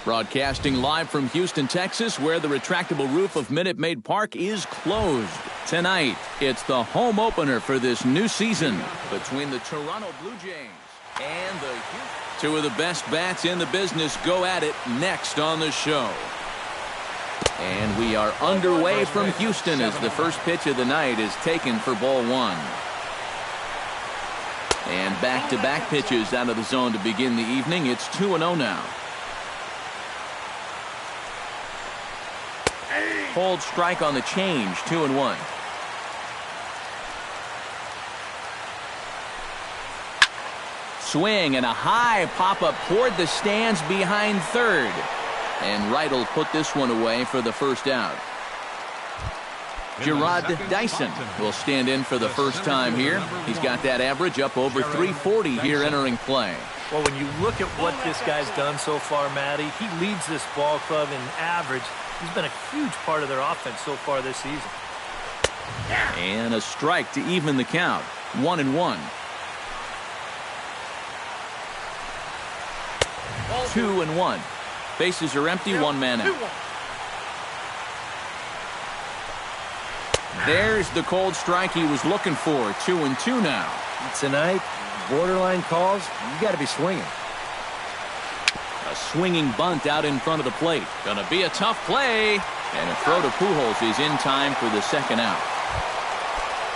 Broadcasting live from Houston, Texas, where the retractable roof of Minute Maid Park is closed. Tonight, it's the home opener for this new season between the Toronto Blue Jays and the Houston. Two of the best bats in the business go at it next on the show. And we are underway from Houston as the first pitch of the night is taken for ball one. And back-to-back pitches out of the zone to begin the evening. It's 2-0 now. Cold strike on the change, 2-1. Swing and a high pop-up toward the stands behind third. And Wright will put this one away for the first out. Gerard Dyson will stand in for the first time here. He's got that average up over 340 here entering play. Well, when you look at what this guy's done so far, Matty, he leads this ball club in average. He's been a huge part of their offense so far this season. And a strike to even the count. 1-1. 2-1. Bases are empty, one man in. There's the cold strike he was looking for. 2-2 now. Tonight, borderline calls, you got to be swinging. A swinging bunt out in front of the plate. Gonna be a tough play. And a throw to Pujols is in time for the second out.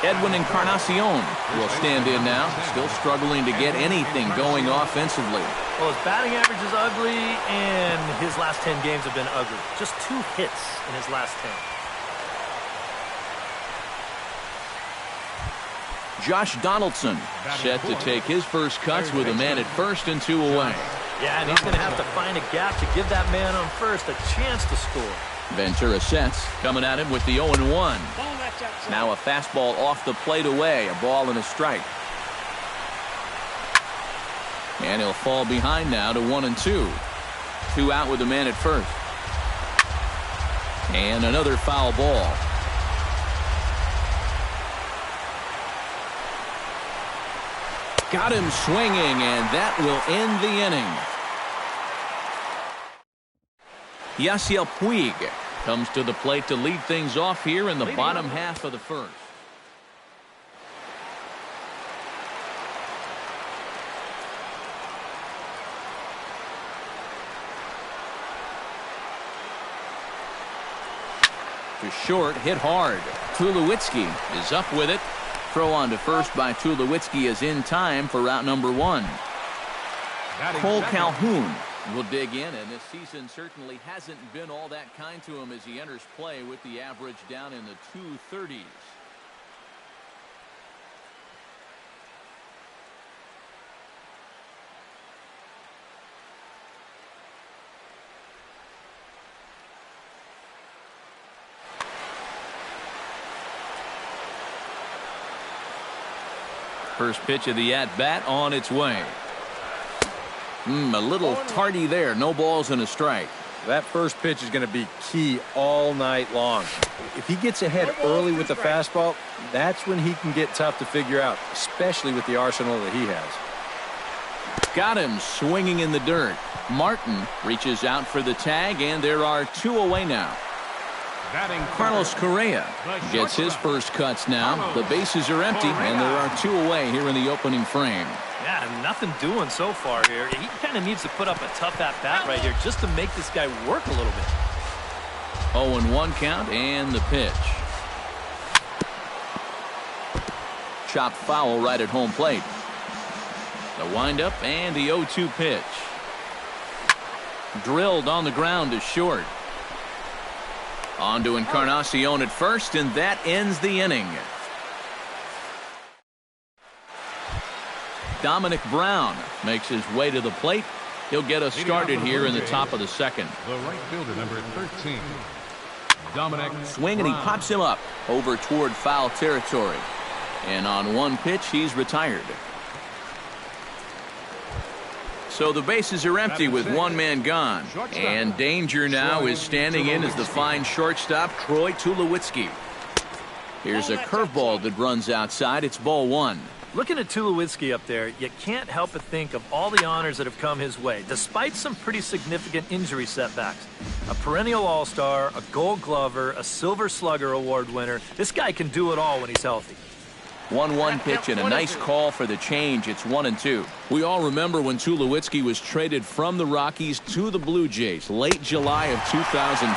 Edwin Encarnacion will stand in now. Still struggling to get anything going offensively. Well, his batting average is ugly, and his last 10 games have been ugly. Just 2 hits in his last 10. Josh Donaldson set to take his first cuts with a man at first and 2 away. Yeah, and he's going to have to find a gap to give that man on first a chance to score. Ventura sets, coming at him with the 0-1. Now a fastball off the plate away, a ball and a strike. And he'll fall behind now to 1-2. 2 out with the man at first. And another foul ball. Got him swinging, and that will end the inning. Yasiel Puig comes to the plate to lead things off here in the bottom half of the first. To short, hit hard. Tulowitzki is up with it. Throw on to first by Tulowitzki is in time for route number 1. Cole Calhoun will dig in, and this season certainly hasn't been all that kind to him as he enters play with the average down in the 230s. First pitch of the at-bat on its way. A little tardy there. No balls and a strike. That first pitch is going to be key all night long. If he gets ahead early with the fastball, that's when he can get tough to figure out, especially with the arsenal that he has. Got him swinging in the dirt. Martin reaches out for the tag, and there are 2 away now. Carlos Correa gets his first cuts now. The bases are empty, and there are 2 away here in the opening frame. Yeah, nothing doing so far here. He kind of needs to put up a tough at-bat right here just to make this guy work a little bit. 0-1 count and the pitch. Chopped foul right at home plate. The windup and the 0-2 pitch. Drilled on the ground to short. On to Encarnacion at first, and that ends the inning. Dominic Brown makes his way to the plate. He'll get us started here in the top of the second. The right fielder, number 13, Dominic. Swing, and he pops him up over toward foul territory. And on one pitch, he's retired. So the bases are empty with 1 man gone. And danger now is standing in as the fine shortstop, Troy Tulowitzki. Here's a curveball that runs outside. It's ball 1. Looking at Tulowitzki up there, you can't help but think of all the honors that have come his way, despite some pretty significant injury setbacks. A perennial All-Star, a Gold Glover, a Silver Slugger Award winner. This guy can do it all when he's healthy. 1-1 pitch and a nice call for the change. It's 1-2. We all remember when Tulowitzki was traded from the Rockies to the Blue Jays late July of 2015.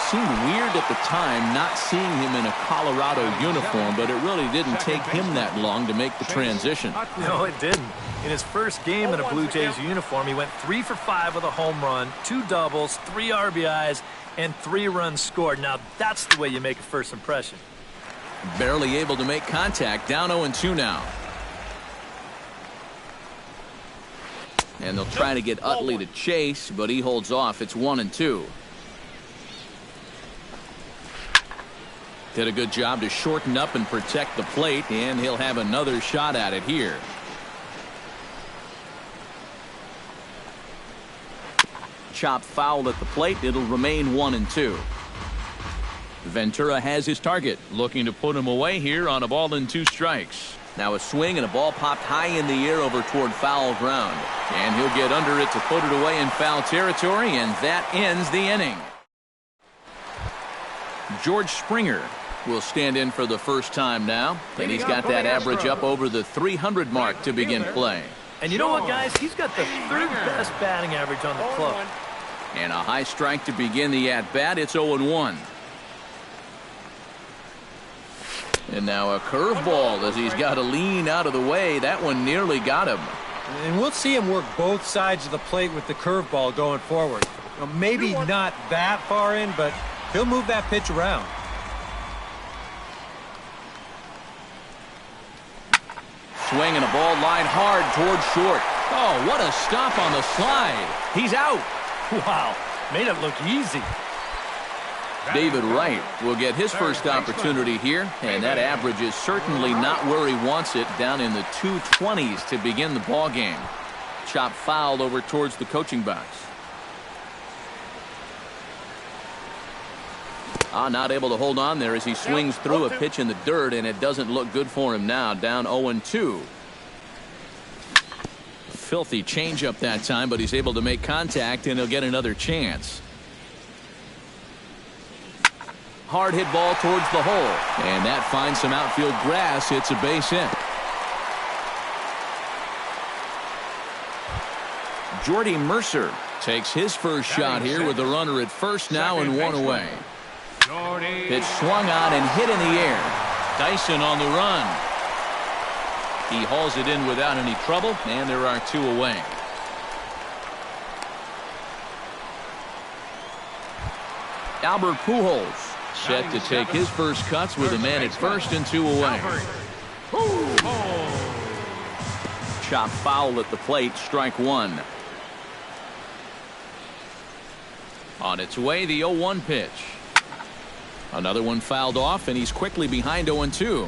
Seemed weird at the time not seeing him in a Colorado uniform, but it really didn't take him that long to make the transition. No, it didn't. In his first game in a Blue Jays uniform, he went 3 for 5 with a home run, 2 doubles, 3 RBIs, and 3 runs scored. Now, that's the way you make a first impression. Barely able to make contact. Down 0-2 now. And they'll try to get Utley to chase, but he holds off. It's 1-2. Did a good job to shorten up and protect the plate, and he'll have another shot at it here. Chop foul at the plate. It'll remain 1-2. Ventura has his target, looking to put him away here on a ball and 2 strikes. Now a swing and a ball popped high in the air over toward foul ground. And he'll get under it to put it away in foul territory, and that ends the inning. George Springer will stand in for the first time now, and he's got that average up over the 300 mark to begin play. And you know what, guys? He's got the 3rd best batting average on the club. And a high strike to begin the at-bat. It's 0-1. And now a curveball as he's got to lean out of the way. That one nearly got him. And we'll see him work both sides of the plate with the curveball going forward. Maybe not that far in, but he'll move that pitch around. Swing and a ball lined hard toward short. Oh, what a stop on the slide. He's out. Wow, made it look easy. David Wright will get his first opportunity here, and that average is certainly not where he wants it, down in the 220s to begin the ball game. Chop fouled over towards the coaching box. Not able to hold on there as he swings through a pitch in the dirt, and it doesn't look good for him now. Down 0-2. Filthy changeup that time, but he's able to make contact, and he'll get another chance. Hard hit ball towards the hole, and that finds some outfield grass. It's a base hit. Jordy Mercer takes his first shot here with a runner at first now and 1 away. Pitch swung on and hit in the air. Dyson on the run. He hauls it in without any trouble, and there are 2 away. Albert Pujols set to take his first cuts with a man at first and 2 away. Chop foul at the plate, strike 1. On its way, the 0-1 pitch. Another one fouled off, and he's quickly behind 0-2.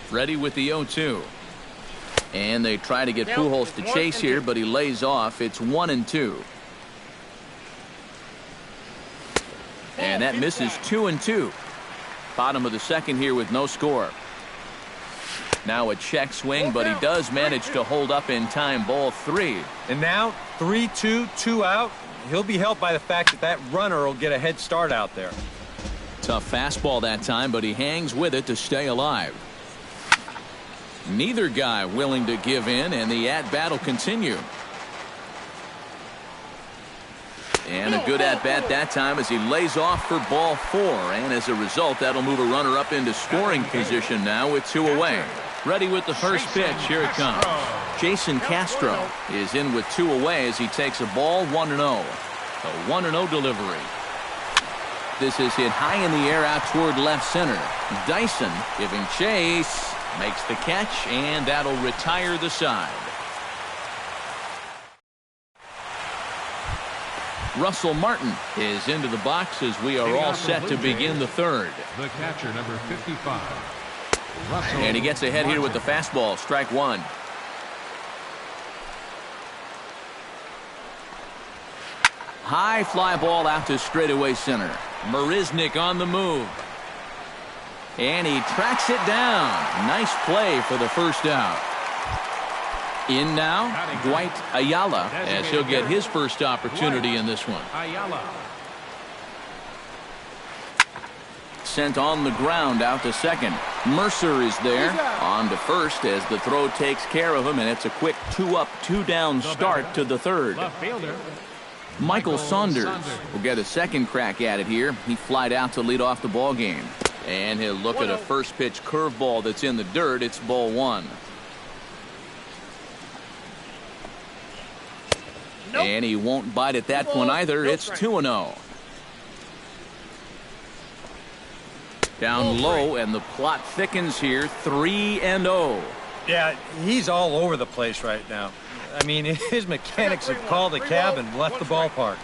Ready with the 0-2. And they try to get Pujols to chase here, but he lays off. It's 1-2. And that misses 2-2. Bottom of the second here with no score. Now a check swing, but he does manage to hold up in time. Ball 3. And now 3-2, 2 out. He'll be helped by the fact that that runner will get a head start out there. Tough fastball that time, but he hangs with it to stay alive. Neither guy willing to give in, and the at-bat will continue. And a good at-bat that time as he lays off for ball 4. And as a result, that'll move a runner up into scoring position now with 2 away. Ready with the first pitch. Here it comes. Jason Castro is in with 2 away as he takes a ball 1-0. A 1-0 delivery. This is hit high in the air out toward left center. Dyson giving chase. Makes the catch, and that'll retire the side. Russell Martin is into the box as we are all set to begin the 3rd. The catcher, number 55. And he gets ahead here with the fastball. Strike 1. High fly ball out to straightaway center. Marisnick on the move. And he tracks it down. Nice play for the first out. In now, Dwight Ayala, as he'll get his first opportunity in this one. Sent on the ground out to second. Mercer is there. On to first as the throw takes care of him, and it's a quick 2-up, 2-down start to the third. Michael Saunders will get a second crack at it here. He flied out to lead off the ball game. And he'll look at a first pitch curveball that's in the dirt. It's ball one. And he won't bite at that one either. It's 2-0. Down low, and the plot thickens here. 3-0. Yeah, he's all over the place right now. I mean, his mechanics have called a cab and left the ballpark.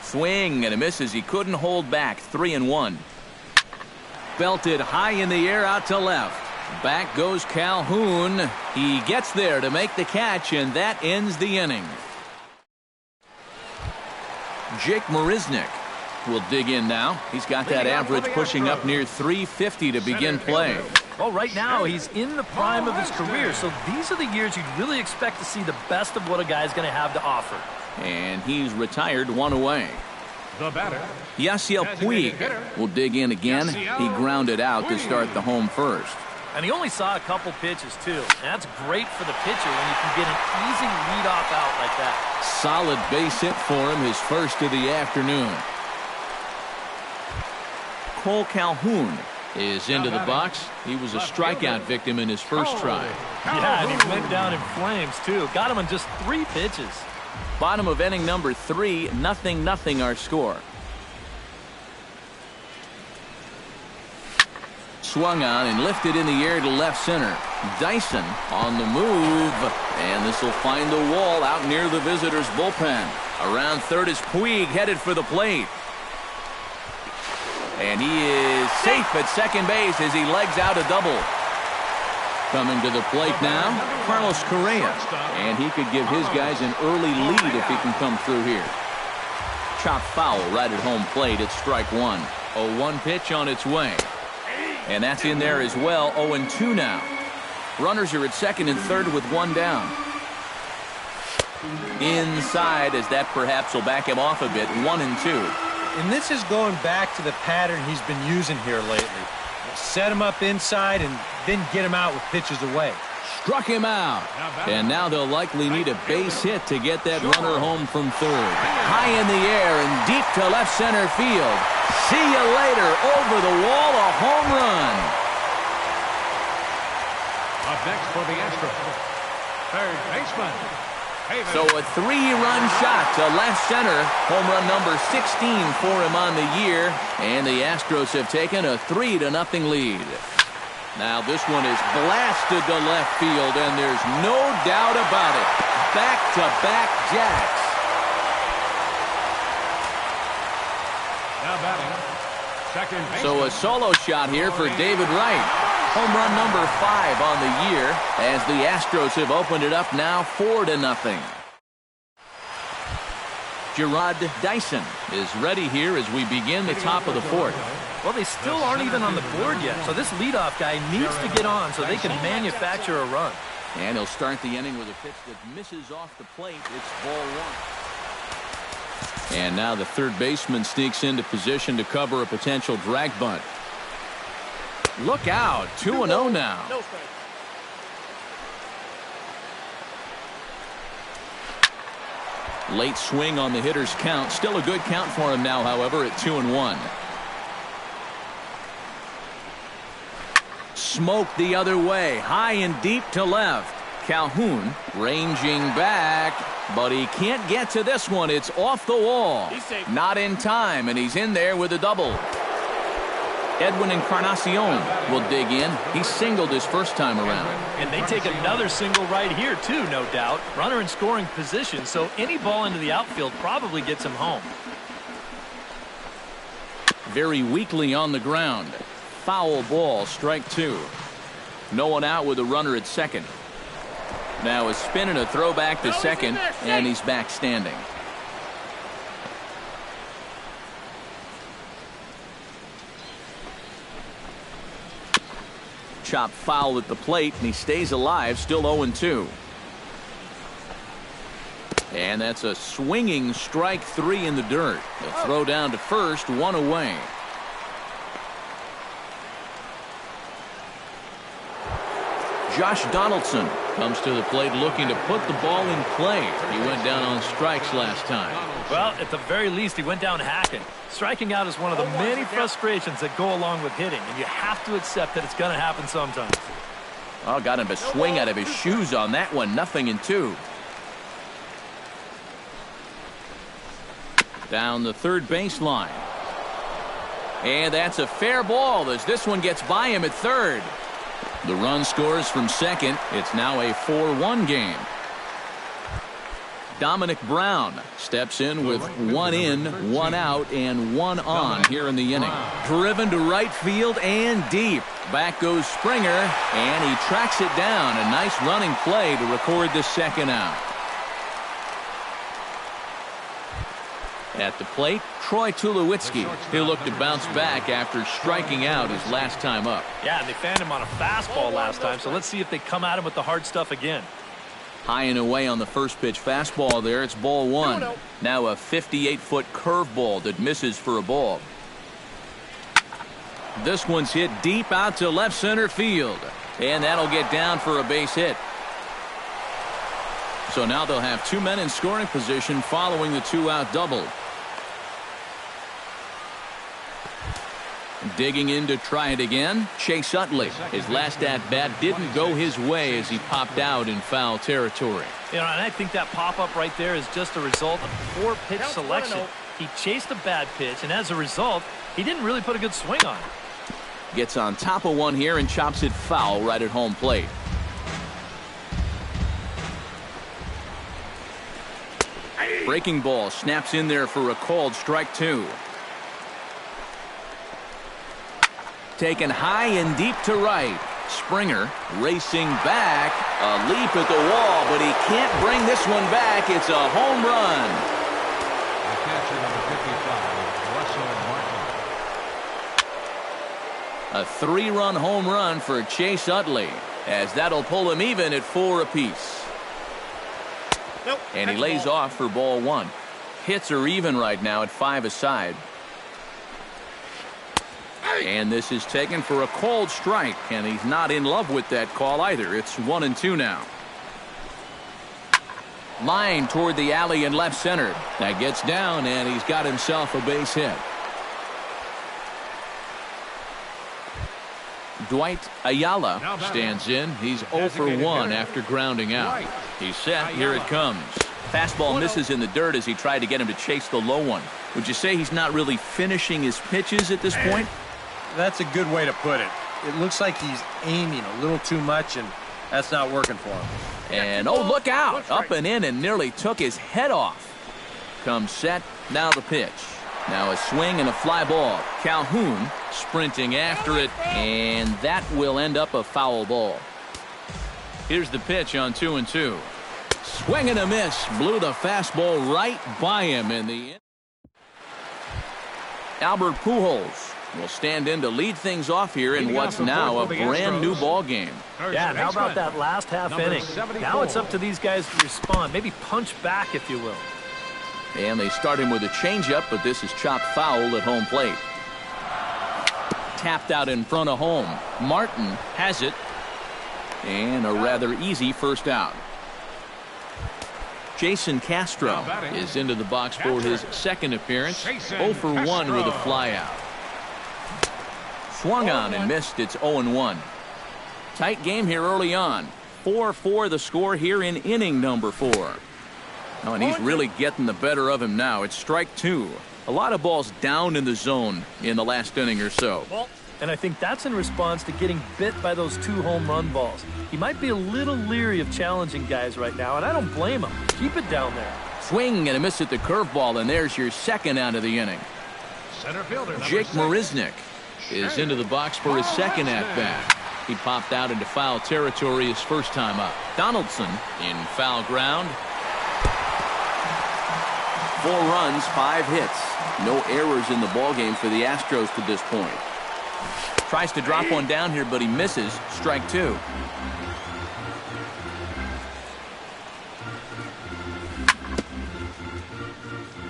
Swing and a miss as he couldn't hold back. 3-1. Belted high in the air out to left. Back goes Calhoun. He gets there to make the catch, and that ends the inning. Jake Marisnick will dig in now. He's got that average pushing up near 350 to begin play. Well, right now he's in the prime of his career, so these are the years you'd really expect to see the best of what a guy's going to have to offer. And he's retired, one away. The batter, Yasiel Puig will dig in again. He grounded out to start the home first. And he only saw a couple pitches, too. And that's great for the pitcher when you can get an easy leadoff out like that. Solid base hit for him, his first of the afternoon. Cole Calhoun is into the box. He was a strikeout victim in his first try. Yeah, and he went down in flames, too. Got him on just 3 pitches. Bottom of inning number 3, 0-0 our score. Swung on and lifted in the air to left center. Dyson on the move, and this will find the wall out near the visitors' bullpen. Around third is Puig, headed for the plate. And he is safe at second base as he legs out a double. Coming to the plate now, Carlos Correa. And he could give his guys an early lead if he can come through here. Chopped foul right at home plate. It's strike one. 0-1 pitch on its way. And that's in there as well. 0-2 now. Runners are at second and third with one down. Inside, as that perhaps will back him off a bit. 1-2. And this is going back to the pattern he's been using here lately. Set him up inside and then get him out with pitches away. Struck him out. And now they'll likely need a base hit to get that runner home from third. High in the air and deep to left center field. See you later. Over the wall, a home run. up next for the Astros, third baseman. So a 3-run shot to left center. Home run number 16 for him on the year. And the Astros have taken a 3-0 lead. Now this one is blasted to left field, and there's no doubt about it. Back-to-back jacks. Now batting, second baseman. So a solo shot here for David Wright. Home run number 5 on the year as the Astros have opened it up now 4-0. Gerard Dyson is ready here as we begin the top of the fourth. Well, they still aren't even on the board yet, so this leadoff guy needs to get on so they can manufacture a run. And he'll start the inning with a pitch that misses off the plate. It's ball one. And now the third baseman sneaks into position to cover a potential drag bunt. Look out, 2-0 now. Late swing on the hitter's count. Still a good count for him now, however, at 2-1. Smoke the other way, high and deep to left. Calhoun ranging back, but he can't get to this one. It's off the wall. Not in time, and he's in there with a double. Edwin Encarnacion will dig in. He singled his first time around. And they take another single right here, too, no doubt. Runner in scoring position, so any ball into the outfield probably gets him home. Very weakly on the ground. Foul ball, strike 2. No one out with a runner at second. Now a spin and a throw back to second, and he's back standing. Chop foul at the plate, and he stays alive, still 0-2. And that's a swinging strike 3 in the dirt. The throw down to first, 1 away. Josh Donaldson comes to the plate looking to put the ball in play. He went down on strikes last time. Well, at the very least, he went down hacking. Striking out is one of the many frustrations that go along with hitting, and you have to accept that it's going to happen sometimes. Oh, got him to swing out of his shoes on that one. 0-2. Down the third baseline. And that's a fair ball as this one gets by him at third. The run scores from second. It's now a 4-1 game. Dominic Brown steps in with 1 in, 1 out, and 1 on here in the inning. Driven to right field and deep. Back goes Springer, and he tracks it down. A nice running play to record the second out. At the plate, Troy Tulowitzki. He'll look to bounce back after striking out his last time up. Yeah, and they fanned him on a fastball last time, so let's see if they come at him with the hard stuff again. High and away on the first pitch fastball there. It's ball 1. Now a 58-foot curveball that misses for a ball. This one's hit deep out to left center field. And that'll get down for a base hit. So now they'll have 2 men in scoring position following the 2-out double. Digging in to try it again, Chase Utley. His last at-bat didn't go his way as he popped out in foul territory. You know, and I think that pop-up right there is just a result of poor pitch selection. He chased a bad pitch, and as a result, he didn't really put a good swing on it. Gets on top of one here and chops it foul right at home plate. Breaking ball snaps in there for a called strike 2. Taken high and deep to right. Springer racing back. A leap at the wall, but he can't bring this one back. It's a home run. The catcher, number 55, Russell Martin. A 3-run home run for Chase Utley, as that'll pull him even at 4 apiece. And he lays off for ball 1. Hits are even right now at 5 aside. And this is taken for a called strike, and he's not in love with that call either. It's 1-2 now. Line toward the alley in left center. That gets down, and he's got himself a base hit. Dwight Ayala stands in. He's 0 for 1 after grounding out. He's set. Here it comes. Fastball misses in the dirt as he tried to get him to chase the low one. Would you say he's not really finishing his pitches at this point? That's a good way to put it. It looks like he's aiming a little too much, and that's not working for him. And, oh, look out. Up and in and nearly took his head off. Comes set. Now the pitch. Now a swing and a fly ball. Calhoun sprinting after it, and that will end up a foul ball. Here's the pitch on 2-2. Swing and a miss. Blew the fastball right by him in the end. Albert Pujols will stand in to lead things off here in what's now a brand new ball game. Yeah, and how about that last half inning? Now it's up to these guys to respond. Maybe punch back, if you will. And they start him with a changeup, but this is chopped foul at home plate. Tapped out in front of home. Martin has it. And a rather easy first out. Jason Castro is into the box for his second appearance. 0 for 1 with a flyout. Swung on and missed. It's 0-1. Tight game here early on. 4-4 the score here in inning number 4. Oh, and he's really getting the better of him now. It's strike 2. A lot of balls down in the zone in the last inning or so. And I think that's in response to getting bit by those 2 home run balls. He might be a little leery of challenging guys right now, and I don't blame him. Keep it down there. Swing and a miss at the curveball, and there's your second out of the inning. Center fielder, Jake Marisnick is into the box for his second at-bat. He popped out into foul territory his first time up. Donaldson in foul ground. 4 runs, 5 hits. No errors in the ballgame for the Astros to this point. Tries to drop one down here, but he misses. Strike two.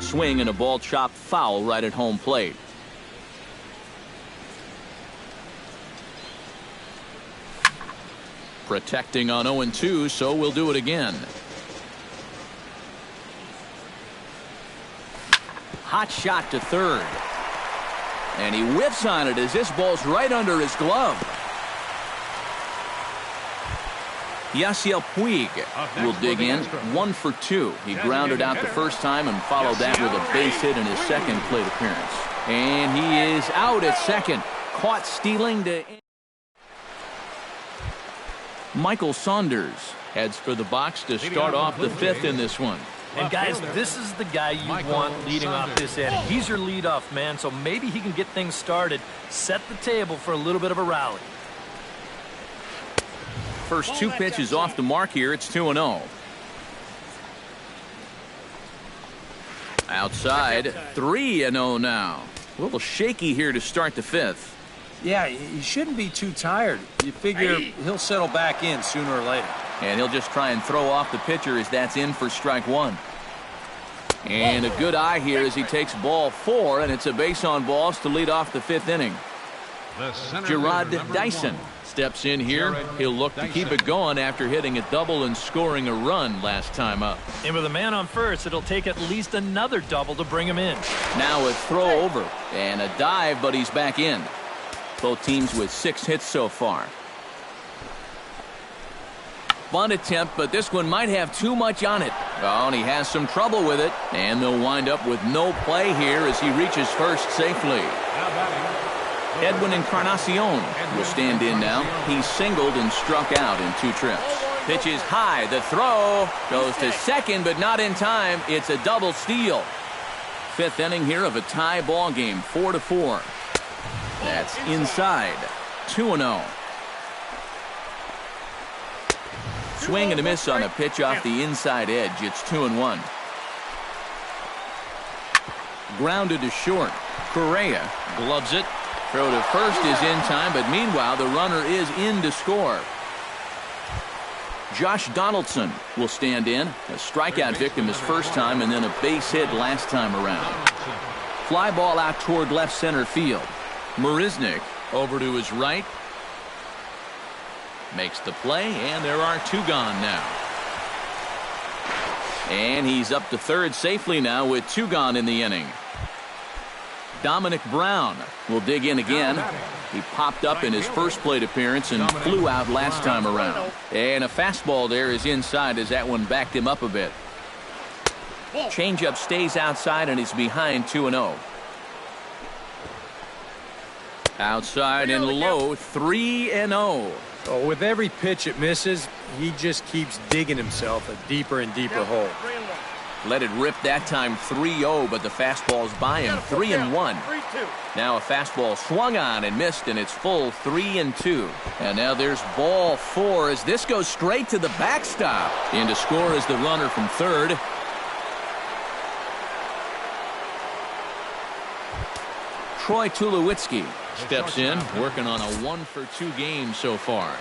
Swing and a ball chopped foul right at home plate. Protecting on 0-2, so we'll do it again. Hot shot to third. And he whiffs on it as this ball's right under his glove. Yasiel Puig will dig in. 1 for 2. He grounded out the first time and followed that with a base hit in his second plate appearance. And he is out at second. Caught stealing to... Michael Saunders heads for the box to start off the fifth in this one. And guys, this is the guy you want leading off this inning. He's your leadoff man, so maybe he can get things started, set the table for a little bit of a rally. First two pitches off the mark here. It's 2-0. Outside, 3-0 now. A little shaky here to start the fifth. Yeah, he shouldn't be too tired. You figure he'll settle back in sooner or later. And he'll just try and throw off the pitcher as that's in for strike one. And a good eye here as he takes ball 4, and it's a base on balls to lead off the fifth inning. Gerard Dyson steps in here. He'll look to keep it going after hitting a double and scoring a run last time up. And with a man on first, it'll take at least another double to bring him in. Now a throw over and a dive, but he's back in. Both teams with 6 hits so far. Bunt attempt, but this one might have too much on it. Oh, and he has some trouble with it. And they'll wind up with no play here as he reaches first safely. Edwin Encarnacion will stand in now. He singled and struck out in 2 trips. Pitch is high. The throw goes to second, but not in time. It's a double steal. Fifth inning here of a tie ball game, 4-4. That's inside. 2-0. Swing and a miss on a pitch off the inside edge. It's 2-1. Grounded to short. Correa gloves it. Throw to first is in time, but meanwhile the runner is in to score. Josh Donaldson will stand in. A strikeout victim his first time and then a base hit last time around. Fly ball out toward left center field. Marisnick over to his right. Makes the play, and there are 2 gone now. And he's up to third safely now with 2 gone in the inning. Dominic Brown will dig in again. He popped up in his first plate appearance and flew out last time around. And a fastball there is inside as that one backed him up a bit. Changeup stays outside and he's behind 2-0. Outside and low, 3-0. Oh, with every pitch it misses, he just keeps digging himself a deeper and deeper hole. Let it rip that time 3-0, but the fastball's by him. 3-1. Now a fastball swung on and missed, and it's full 3-2. And now there's ball 4 as this goes straight to the backstop. In to score is the runner from third. Troy Tulowitzki steps in, working on a 1-for-2 game so far.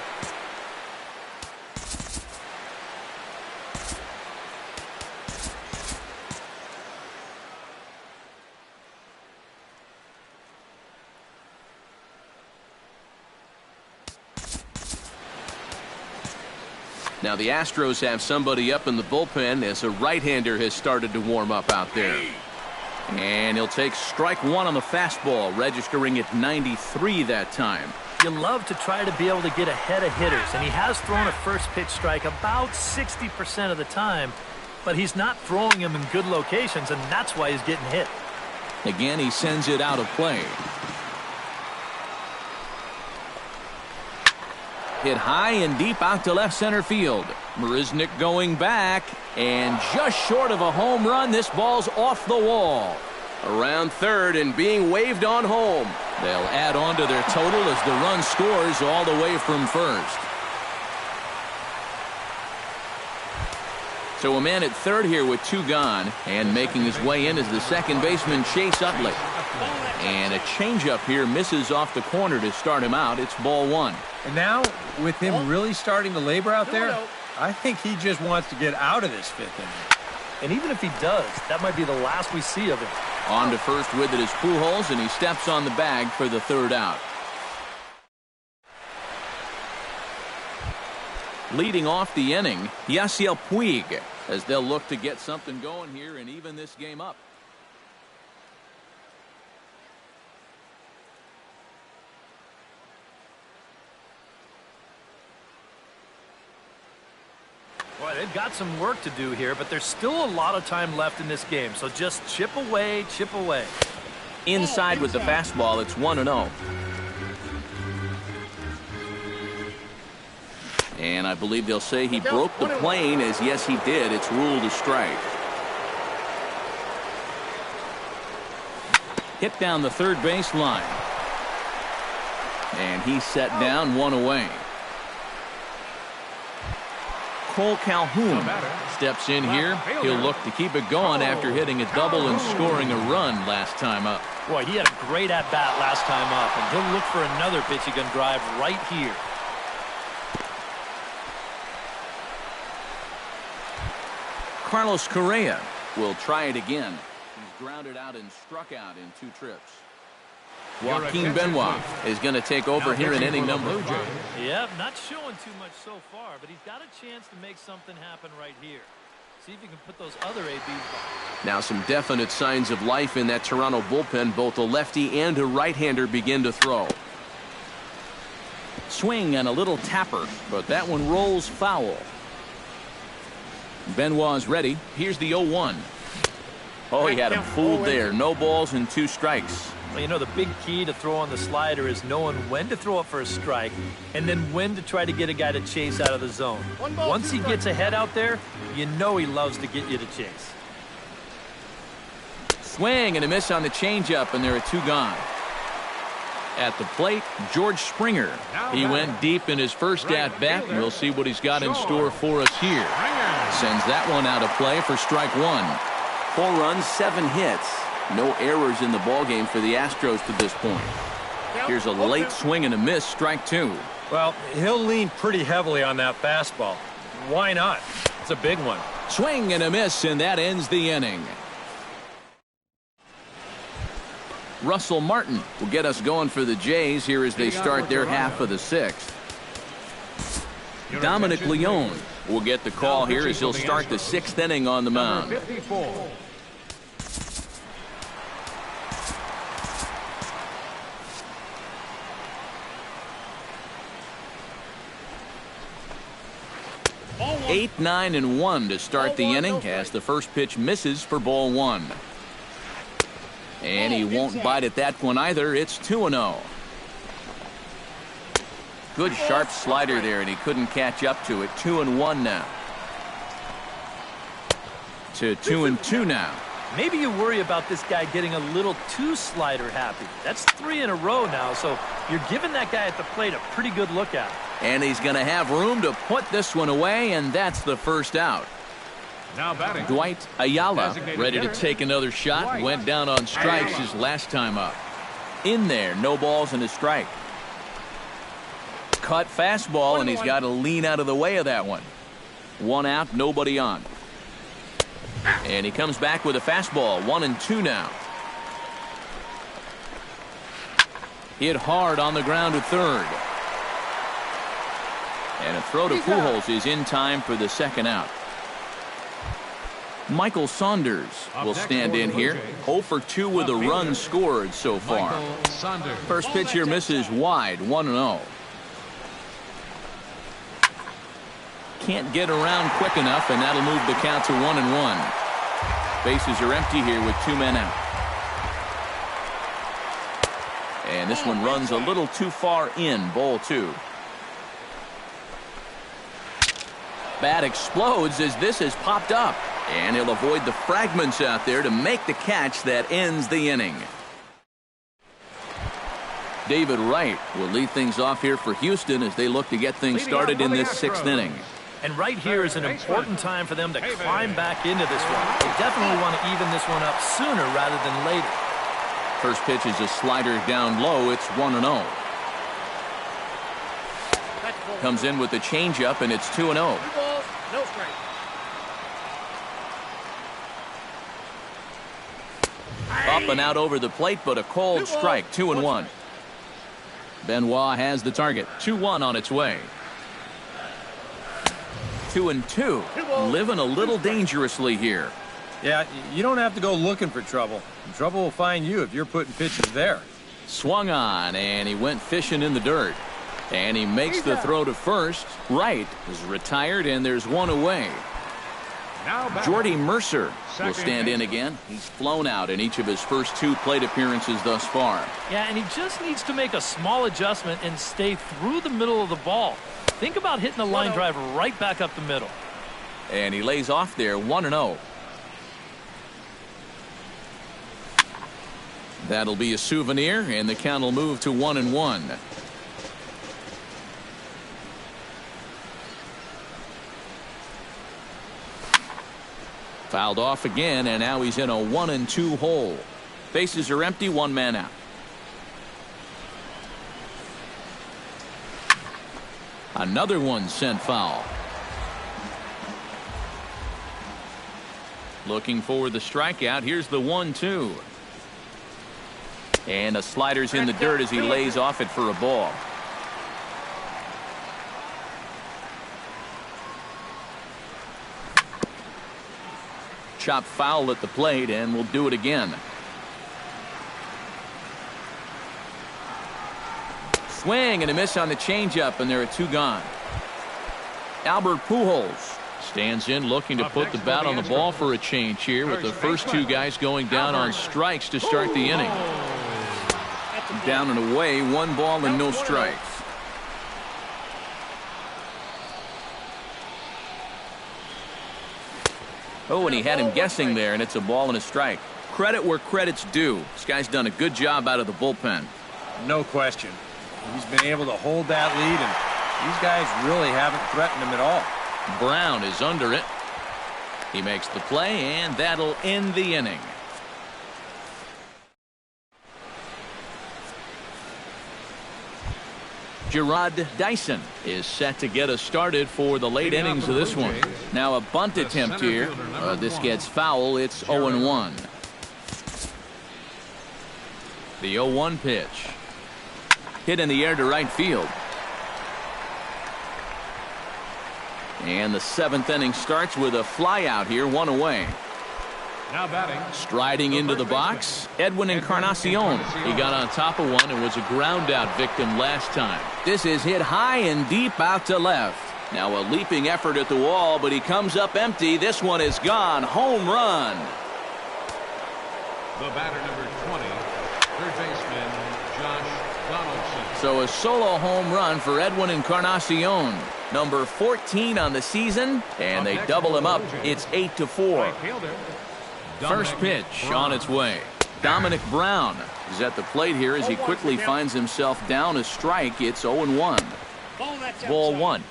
Now the Astros have somebody up in the bullpen as a right-hander has started to warm up out there. And he'll take strike 1 on the fastball, registering at 93 that time. You love to try to be able to get ahead of hitters, and he has thrown a first pitch strike about 60% of the time, but he's not throwing them in good locations, and that's why he's getting hit. Again, he sends it out of play. Hit high and deep out to left center field. Marisnick going back, and just short of a home run, this ball's off the wall. Around third and being waved on home. They'll add on to their total as the run scores all the way from first. So a man at third here with 2 gone, and making his way in is the second baseman Chase Utley. And a changeup here misses off the corner to start him out. It's ball 1. And now, with him really starting to labor out there, I think he just wants to get out of this 5th inning. And even if he does, that might be the last we see of him. On to first with it is Pujols, and he steps on the bag for the 3rd out. Leading off the inning, Yasiel Puig, as they'll look to get something going here and even this game up. Boy, they've got some work to do here, but there's still a lot of time left in this game, so just chip away, chip away. Inside with the fastball, it's 1-0. And I believe they'll say he broke the plane, as yes he did. It's ruled a strike. Hit down the third base line. And he's set down, 1 away. Cole Calhoun steps in here. He'll look to keep it going after hitting a double and scoring a run last time up. Boy, he had a great at-bat last time up, and he'll look for another pitch he can drive right here. Carlos Correa will try it again. He's grounded out and struck out in 2 trips. Joaquin Benoit is going to take over here in inning number 5. Yep, not showing too much so far, but he's got a chance to make something happen right here. See if you can put those other ABs by. Now some definite signs of life in that Toronto bullpen. Both a lefty and a right-hander begin to throw. Swing and a little tapper, but that one rolls foul. Benoit's ready. Here's the 0-1. Oh, he had him fooled there. No balls and 2 strikes. Well, you know, the big key to throwing the slider is knowing when to throw it for a strike and then when to try to get a guy to chase out of the zone. Once he gets ahead out there, you know he loves to get you to chase. Swing and a miss on the changeup, and there are 2 gone. At the plate, George Springer. He went deep in his first at-bat, and we'll see what he's got in store for us here. Sends that one out of play for strike 1. 4 runs, 7 hits. No errors in the ballgame for the Astros to this point. Here's a late swing and a miss, strike 2. Well, he'll lean pretty heavily on that fastball. Why not? It's a big one. Swing and a miss, and that ends the inning. Russell Martin will get us going for the Jays here as they start their half of the 6th. Dominic Leone will get the call here as he'll start the 6th inning on the mound. Eight, 9, and 1 to start the inning as the first pitch misses for ball 1. And he won't bite at that one either. It's 2-0. Good sharp slider there, and he couldn't catch up to it. 2-1 now. To 2-2 now. Maybe you worry about this guy getting a little too slider happy. That's 3 in a row now, so you're giving that guy at the plate a pretty good look at it. And he's going to have room to put this one away, and that's the first out. Now batting, Dwight Ayala ready to take another shot. Went down on strikes his last time up. In there, no balls and a strike. Cut fastball, and he's got to lean out of the way of that one. 1 out, nobody on. And he comes back with a fastball. 1-2 now. Hit hard on the ground to third. And a throw to Pujols is in time for the 2nd out. Michael Saunders will stand in here. 0 for 2 with a run scored so far. First pitch here misses wide. 1-0. Can't get around quick enough, and that'll move the count to 1-1. Bases are empty here with 2 men out. And this one runs a little too far in. Ball 2. Bat explodes as this has popped up, and he'll avoid the fragments out there to make the catch that ends the inning. David Wright will lead things off here for Houston as they look to get things started in this 6th inning. And right here is an important time for them to climb back into this one. They definitely want to even this one up sooner rather than later. First pitch is a slider down low. It's 1-0. Comes in with the changeup, and it's 2-0. No strike. Up and out over the plate, but a cold strike. 2-1. Benoit has the target. 2-1 on its way. 2-2. Living a little dangerously here. Yeah, you don't have to go looking for trouble. Trouble will find you if you're putting pitches there. Swung on, and he went fishing in the dirt. And he makes the throw to first. Wright is retired, and there's one away. Jordy Mercer will stand in again. He's flown out in each of his first 2 plate appearances thus far. Yeah, and he just needs to make a small adjustment and stay through the middle of the ball. Think about hitting a line drive right back up the middle. And he lays off there, 1-0. That'll be a souvenir, and the count will move to 1-1. Fouled off again, and now he's in a 1-2 hole. Bases are empty, 1 man out. Another one sent foul. Looking for the strikeout. Here's the 1-2. And a slider's in the dirt as he lays off it for a ball. Chop foul at the plate, and we'll do it again. Swing and a miss on the changeup, and there are 2 gone. Albert Pujols stands in looking to put the bat on the ball for a change here, with the first 2 guys going down on strikes to start the inning. Down and away, 1 ball and no strikes. Oh, and he had him guessing there, and it's a ball and a strike. Credit where credit's due. This guy's done a good job out of the bullpen. No question. He's been able to hold that lead, and these guys really haven't threatened him at all. Brown is under it. He makes the play, and that'll end the inning. Gerard Dyson is set to get us started for the late innings of this one. Now a bunt attempt here. This gets foul. It's 0-1. The 0-1 pitch. Hit in the air to right field. And the 7th inning starts with a fly out here, 1 away. Now batting. Striding into the box, Edwin Encarnacion. He got on top of one and was a ground out victim last time. This is hit high and deep out to left. Now a leaping effort at the wall, but he comes up empty. This one is gone. Home run. The batter, number 20, third baseman Josh Donaldson. So a solo home run for Edwin Encarnacion. Number 14 on the season, and they double him up. It's 8-4. First pitch on its way. Dominic Brown is at the plate here as he quickly finds himself down a strike. It's 0-1. Ball 1.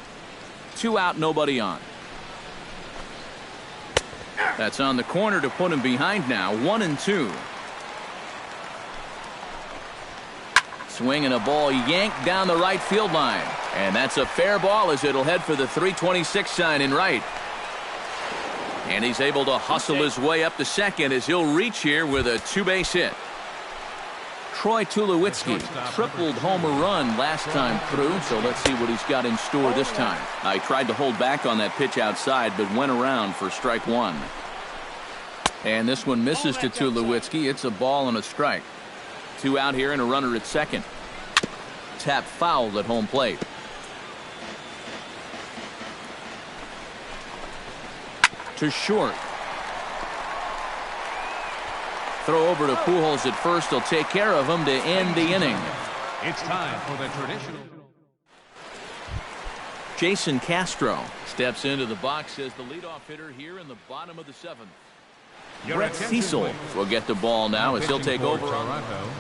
2 out, nobody on. That's on the corner to put him behind now. 1-2. Swing and a ball yanked down the right field line. And that's a fair ball as it'll head for the 326 sign in right. And he's able to hustle his way up to second as he'll reach here with a 2-base hit. Troy Tulowitzki tripled homer run last time through, so let's see what he's got in store this time. I tried to hold back on that pitch outside, but went around for strike 1. And this one misses to Tulowitzki. It's a ball and a strike. 2 out here and a runner at second. Tap fouled at home plate. To short. Throw over to Pujols at first. He'll take care of him to end the inning. It's time for the traditional. Jason Castro steps into the box as the leadoff hitter here in the bottom of the 7th. Brett Cecil will get the ball now as he'll take over on Toronto.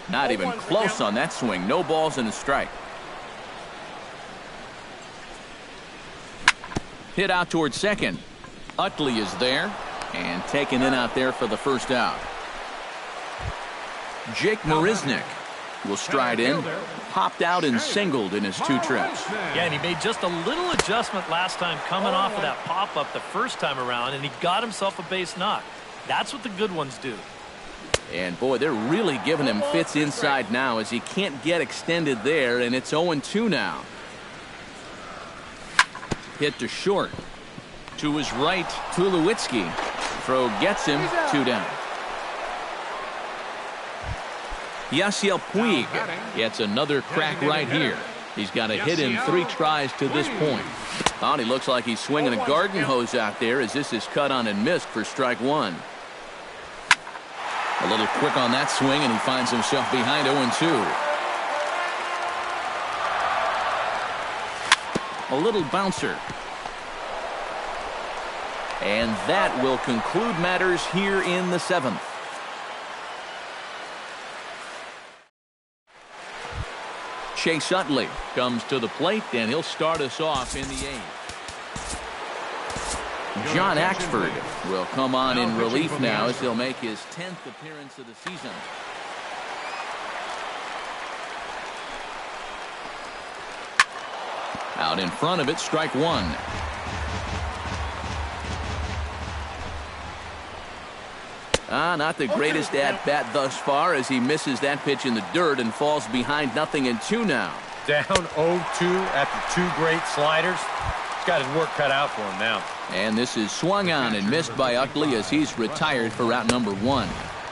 Not even close on that swing. No balls and a strike. Hit out towards second. Utley is there and taken in out there for the first out. Jake Marisnick will stride in. Popped out and singled in his 2 trips. Yeah, and he made just a little adjustment last time coming off of that pop-up the first time around, and he got himself a base knock. That's what the good ones do. And, boy, they're really giving him fits inside now as he can't get extended there, and it's 0-2 now. Hit to short. To his right, Tulowitzki. Throw gets him 2 down. Yasiel Puig gets another crack right here. He's got a hit in 3 tries to this point. Oh, he looks like he's swinging a garden hose out there as this is cut on and missed for strike 1. A little quick on that swing, and he finds himself behind 0-2. A little bouncer. And that will conclude matters here in the 7th. Chase Utley comes to the plate, and he'll start us off in the 8th. John Axford will come on in relief now as he'll make his 10th appearance of the season. Out in front of it, strike 1. Not the greatest at-bat thus far as he misses that pitch in the dirt and falls behind 0-2 now. Down 0-2 after 2 great sliders. He's got his work cut out for him now. And this is swung on and missed by Utley as he's retired for route number 1.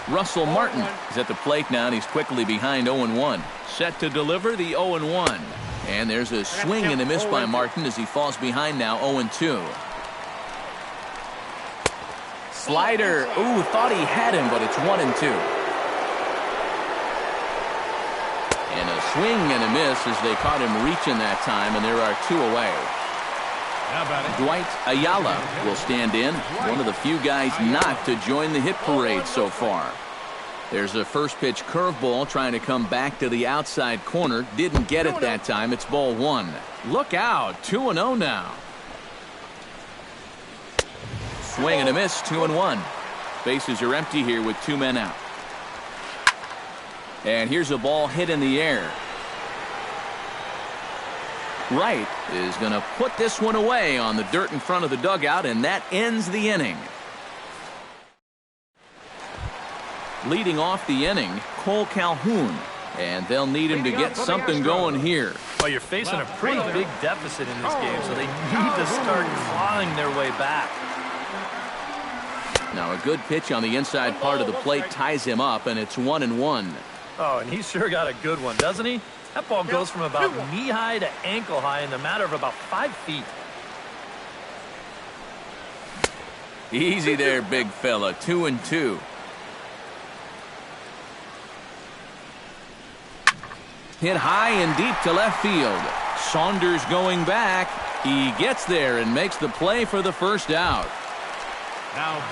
Russell Martin is at the plate now, and he's quickly behind 0-1. Set to deliver the 0-1. And there's a swing and a miss by Martin as he falls behind now 0-2. Slider. Ooh, thought he had him, but it's 1-2. And a swing and a miss as they caught him reaching that time, and there are 2 away. Dwight Ayala will stand in, one of the few guys not to join the hit parade so far. There's a first pitch curveball trying to come back to the outside corner. Didn't get it that time. It's ball 1. Look out. 2-0 now. Swing and a miss, 2-1. Bases are empty here with 2 men out. And here's a ball hit in the air. Wright is going to put this one away on the dirt in front of the dugout, and that ends the inning. Leading off the inning, Cole Calhoun. And they'll need him to get something going here. Well, you're facing a pretty big deficit in this game, so they need to start clawing their way back. Now a good pitch on the inside part of the plate ties him up, and it's 1-1. Oh, and he sure got a good one, doesn't he? That ball goes from about knee-high to ankle-high in the matter of about 5 feet. Easy there, big fella. 2-2. Hit high and deep to left field. Saunders going back. He gets there and makes the play for the first out.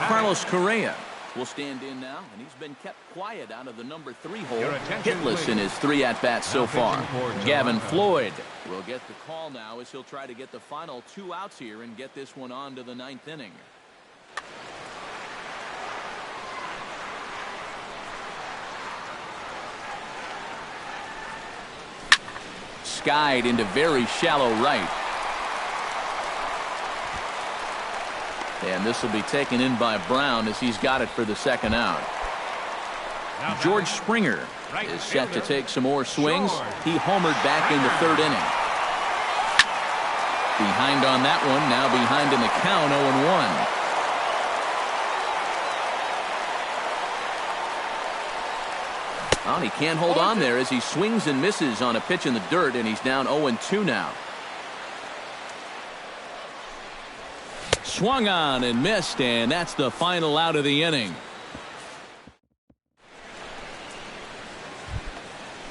Carlos Correa will stand in now, and he's been kept quiet out of the number 3 hole. Hitless in his 3 at-bats so far. Gavin Floyd will get the call now as he'll try to get the final 2 outs here and get this one on to the 9th inning. Skied into very shallow right. And this will be taken in by Brown as he's got it for the 2nd out. George Springer is set to take some more swings. He homered back in the 3rd inning. Behind on that one, now behind in the count, 0-1. Well, he can't hold on there as he swings and misses on a pitch in the dirt, and he's down 0-2 now. Swung on and missed, and that's the final out of the inning.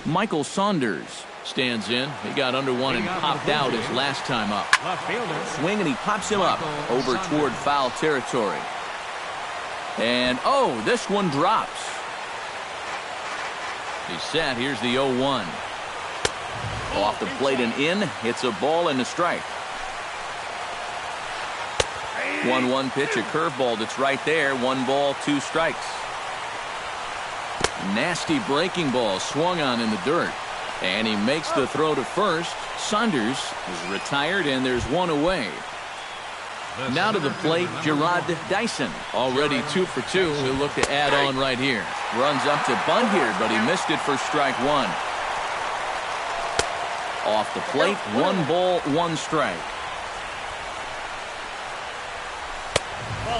Michael Saunders stands in. He got under one and popped out his last time up. Swing, and he pops him up over toward foul territory. And, oh, this one drops. He's set. Here's the 0-1. Off the plate and in. It's a ball and a strike. 1-1 pitch, a curveball that's right there. 1 ball, 2 strikes. Nasty breaking ball swung on in the dirt. And he makes the throw to first. Saunders is retired, and there's 1 away. Now to the plate, Gerard Dyson. Already 2 for 2. He'll look to add on right here. Runs up to bunt here, but he missed it for strike 1. Off the plate, 1 ball, 1 strike.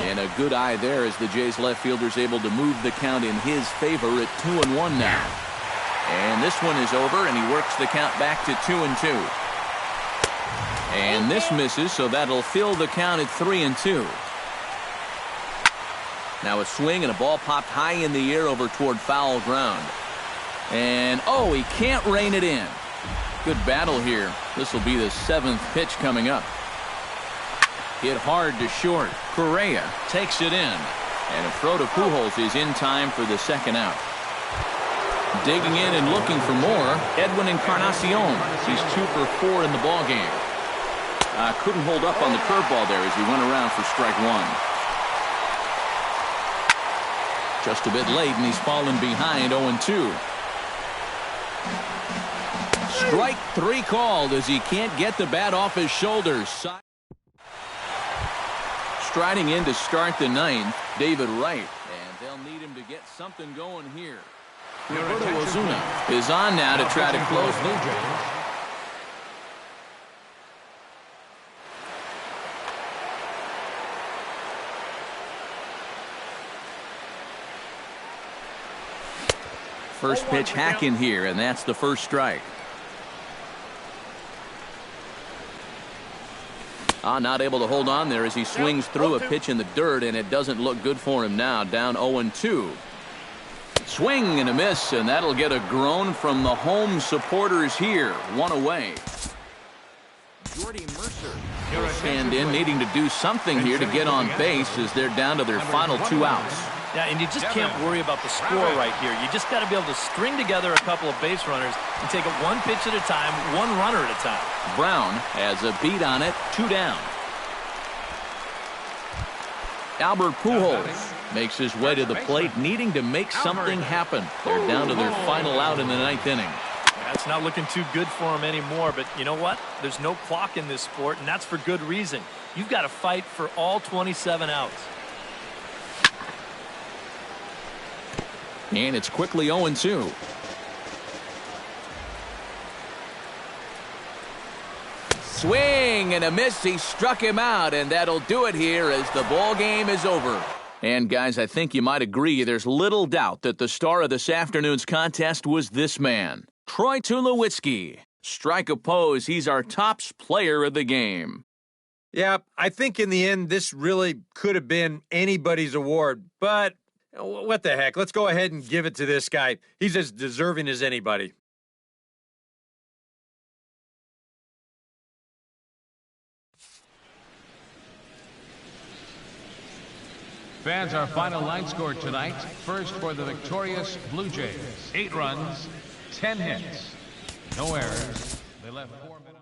And a good eye there as the Jays left fielder's able to move the count in his favor at 2-1 now. And this one is over, and he works the count back to 2-2. And this misses, so that'll fill the count at 3-2. Now a swing and a ball popped high in the air over toward foul ground. And oh, he can't rein it in. Good battle here. This will be the 7th pitch coming up. Hit hard to short. Correa takes it in. And a throw to Pujols is in time for the 2nd out. Digging in and looking for more, Edwin Encarnacion. He's 2 for 4 in the ballgame. Couldn't hold up on the curveball there as he went around for strike 1. Just a bit late, and he's fallen behind 0-2. Strike 3 called as he can't get the bat off his shoulders. Striding in to start the 9th, David Wright. And they'll need him to get something going here. Roberto Ozuna is on now to try to close Blue Jays. First pitch hacking here, and that's the first strike. Not able to hold on there as he swings through a pitch in the dirt, and it doesn't look good for him now. Down 0-2. Swing and a miss, and that'll get a groan from the home supporters here. 1 away. Jordy Mercer will stand in, needing to do something here to get on base as they're down to their final 2 outs. Yeah, and you just can't worry about the score right here. You just got to be able to string together a couple of base runners and take it 1 pitch at a time, 1 runner at a time. Brown has a beat on it, 2 down. Albert Pujols makes his way to the plate, needing to make something happen. They're down to their final out in the 9th inning. That's not looking too good for him anymore, but you know what? There's no clock in this sport, and that's for good reason. You've got to fight for all 27 outs. And it's quickly 0-2. Swing and a miss. He struck him out, and that'll do it here as the ball game is over. And guys, I think you might agree there's little doubt that the star of this afternoon's contest was this man, Troy Tulowitzki. Strike a pose. He's our tops player of the game. Yeah, I think in the end, this really could have been anybody's award, but what the heck? Let's go ahead and give it to this guy. He's as deserving as anybody. Fans, our final line score tonight. First for the victorious Blue Jays. 8 runs, 10 hits, no errors. They left 4 minutes.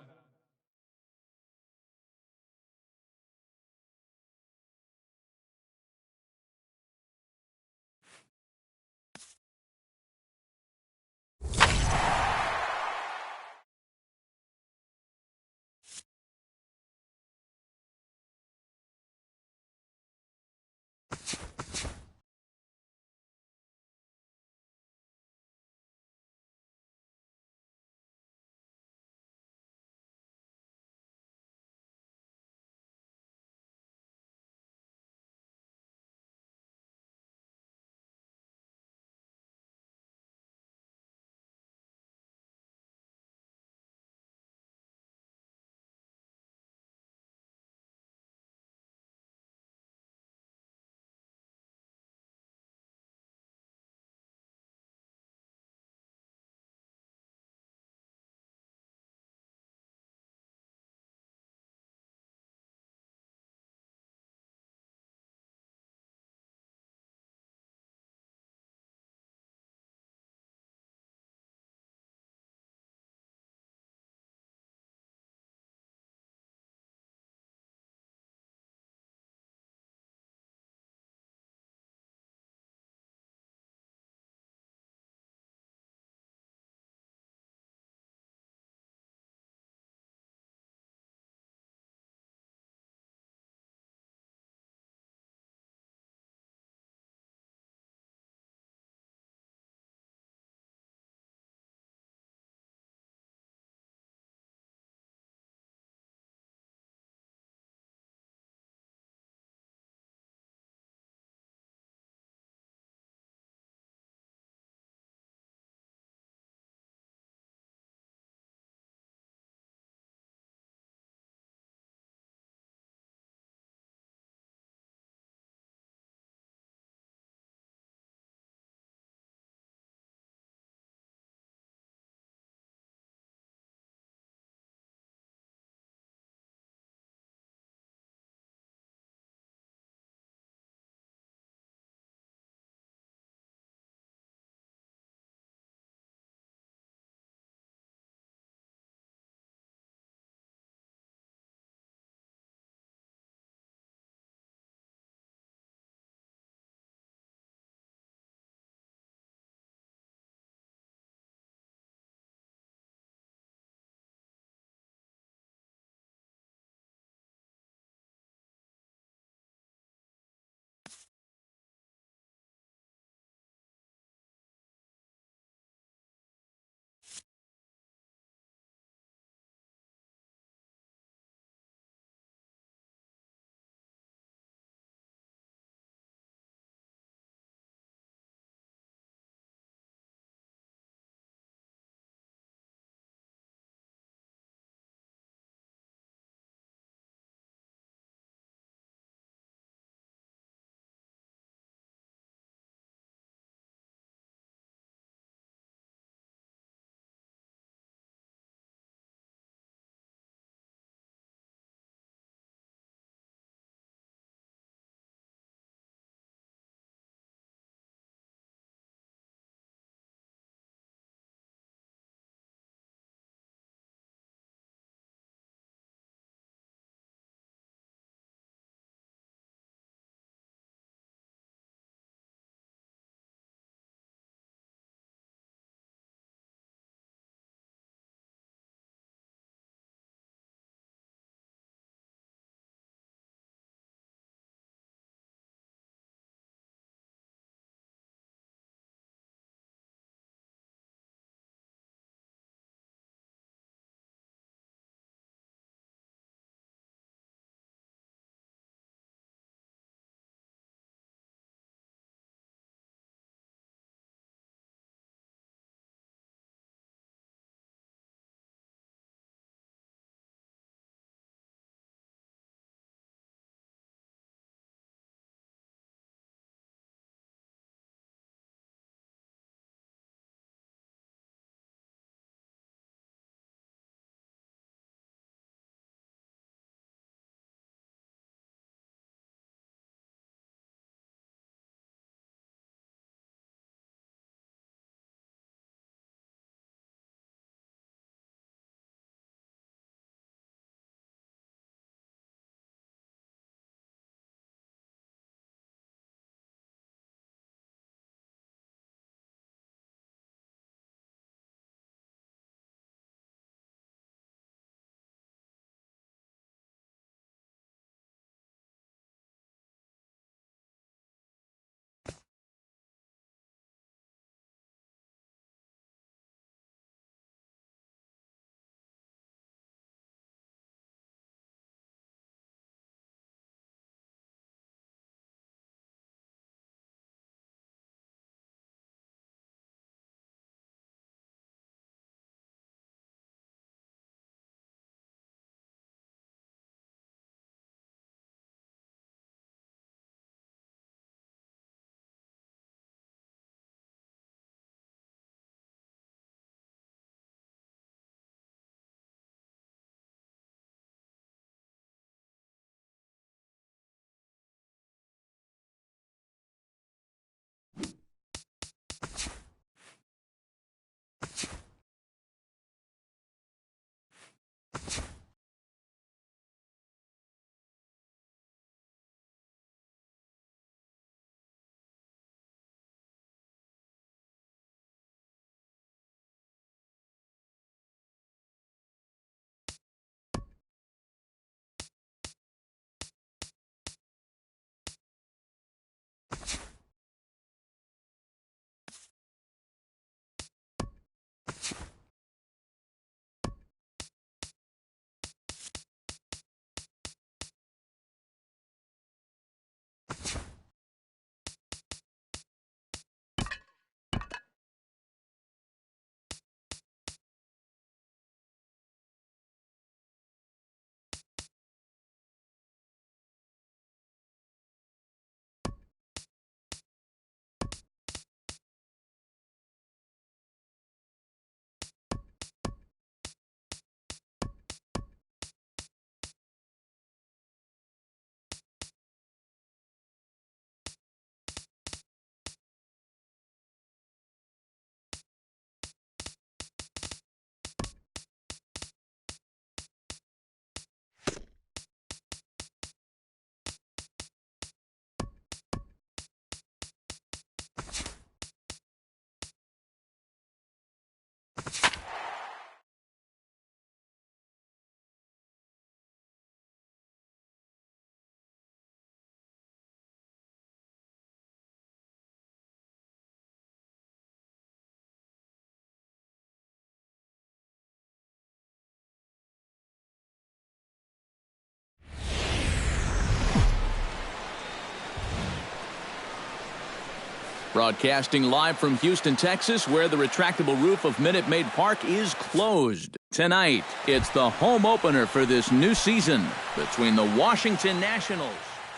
Broadcasting live from Houston, Texas, where the retractable roof of Minute Maid Park is closed. Tonight, it's the home opener for this new season between the Washington Nationals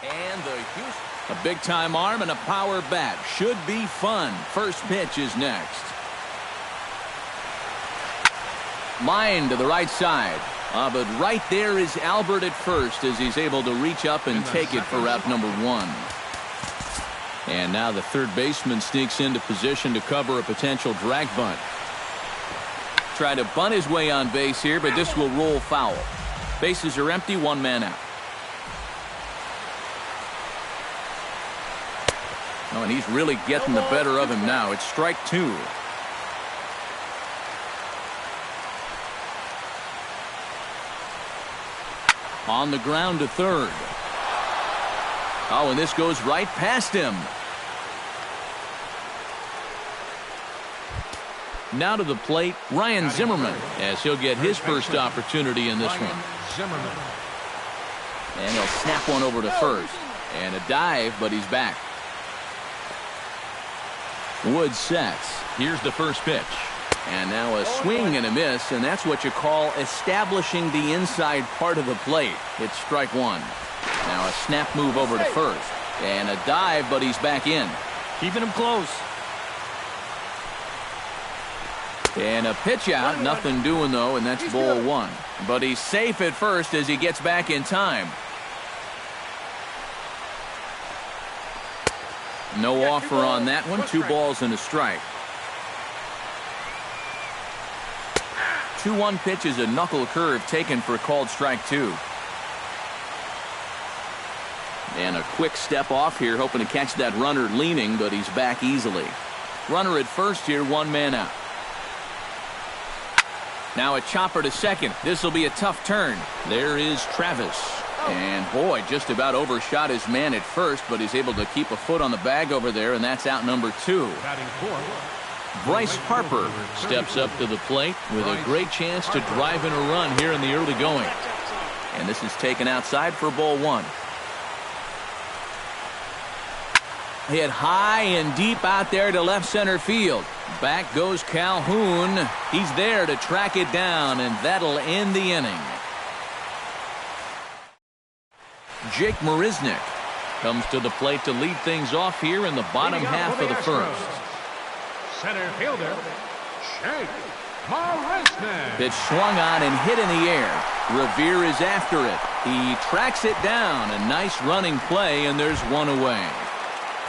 and the Houston. A big-time arm and a power bat. Should be fun. First pitch is next. Line to the right side. But right there is Albert at first as he's able to reach up and take it for route number 1. And now the third baseman sneaks into position to cover a potential drag bunt. Try to bunt his way on base here, but this will roll foul. Bases are empty, one man out. Oh, and he's really getting the better of him now. It's strike 2. On the ground to third. Oh, and this goes right past him. Now to the plate, Ryan Zimmerman, as he'll get his first opportunity in this one. Zimmerman. And he'll snap one over to first. And a dive, but he's back. Wood sets. Here's the first pitch. And now a swing and a miss, and that's what you call establishing the inside part of the plate. It's strike 1. Now a snap move over to first. And a dive, but he's back in. Keeping him close. And a pitch out, nothing doing though, and that's ball 1. But he's safe at first as he gets back in time. No offer on that one. 2 balls and a strike. 2-1 pitch is a knuckle curve taken for called strike 2. And a quick step off here, hoping to catch that runner leaning, but he's back easily. Runner at first here, 1 man out. Now a chopper to second. This will be a tough turn. There is Travis. And boy, just about overshot his man at first, but he's able to keep a foot on the bag over there, and that's out number 2. Batting 4. Bryce Harper steps up to the plate with a great chance to drive in a run here in the early going. And this is taken outside for ball 1. Hit high and deep out there to left center field. Back goes Calhoun. He's there to track it down, and that'll end the inning. Jake Marisnick comes to the plate to lead things off here in the bottom half of the first. Center fielder, Jake Marisnick. Pitch swung on and hit in the air. Revere is after it. He tracks it down. A nice running play, and there's one away.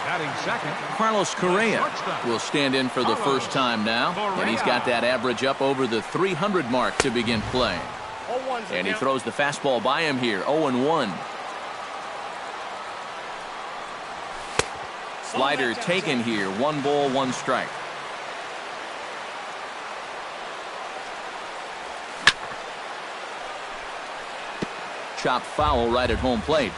Batting second, Carlos Correa will stand in for the first time now, and he's got that average up over the 300 mark to begin play. And he throws the fastball by him here, 0-1. Slider taken here, 1 ball, 1 strike. Chopped foul right at home plate.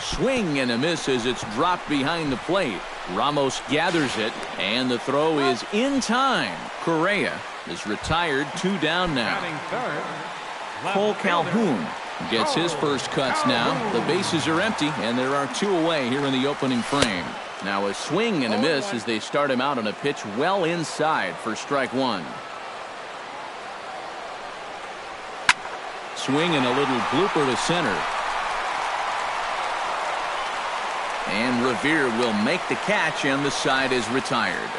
Swing and a miss as it's dropped behind the plate. Ramos gathers it, and the throw is in time. Correa is retired, 2 down now. batting third, Cole Calhoun gets his first cuts now. The bases are empty, and there are 2 away here in the opening frame. Now a swing and a miss as they start him out on a pitch well inside for strike 1. Swing and a little blooper to center. And Revere will make the catch, and the side is retired.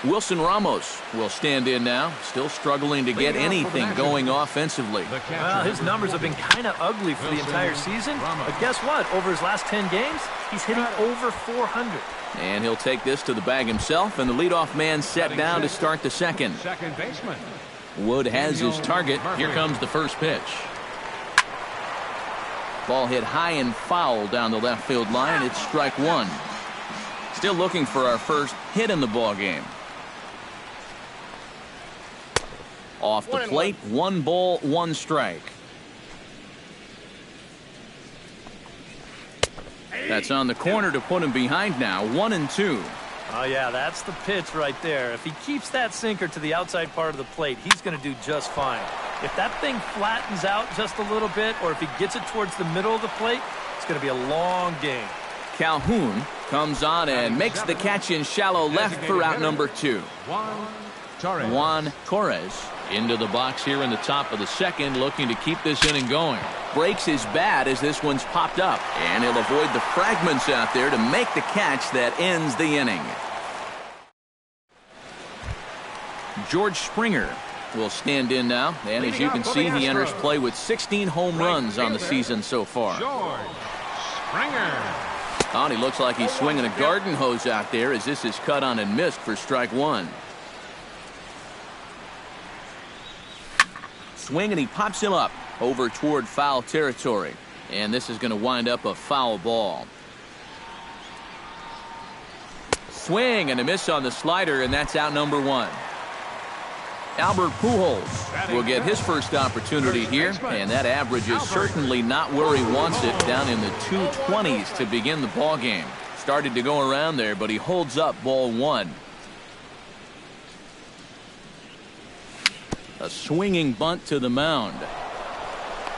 Wilson Ramos will stand in now, still struggling to get anything going offensively. Well, his numbers have been kind of ugly for the entire season, but guess what? Over his last 10 games, he's hitting over 400. And he'll take this to the bag himself, and the leadoff man set down to start the second. second baseman. Wood has his target. Here comes the first pitch. Ball hit high and foul down the left field line. It's strike 1. Still looking for our first hit in the ball game. Off the plate, 1 ball, 1 strike. That's on the corner to put him behind now, 1-2. Oh, yeah, that's the pitch right there. If he keeps that sinker to the outside part of the plate, he's going to do just fine. If that thing flattens out just a little bit, or if he gets it towards the middle of the plate, it's going to be a long game. Calhoun comes on and makes the catch in shallow left for out number 2. Juan Torres into the box here in the top of the second, looking to keep this inning going. Breaks his bat as this one's popped up, and he'll avoid the fragments out there to make the catch that ends the inning. George Springer will stand in now, and as you can see, he enters play with 16 home runs on the season so far. George Springer. Oh, and he looks like he's swinging a garden hose out there as this is cut on and missed for strike 1. Swing, and he pops him up over toward foul territory. And this is going to wind up a foul ball. Swing and a miss on the slider, and that's out number 1. Albert Pujols will get his first opportunity here, and that average is certainly not where he wants it, down in the 220s to begin the ball game. Started to go around there, but he holds up ball 1. A swinging bunt to the mound.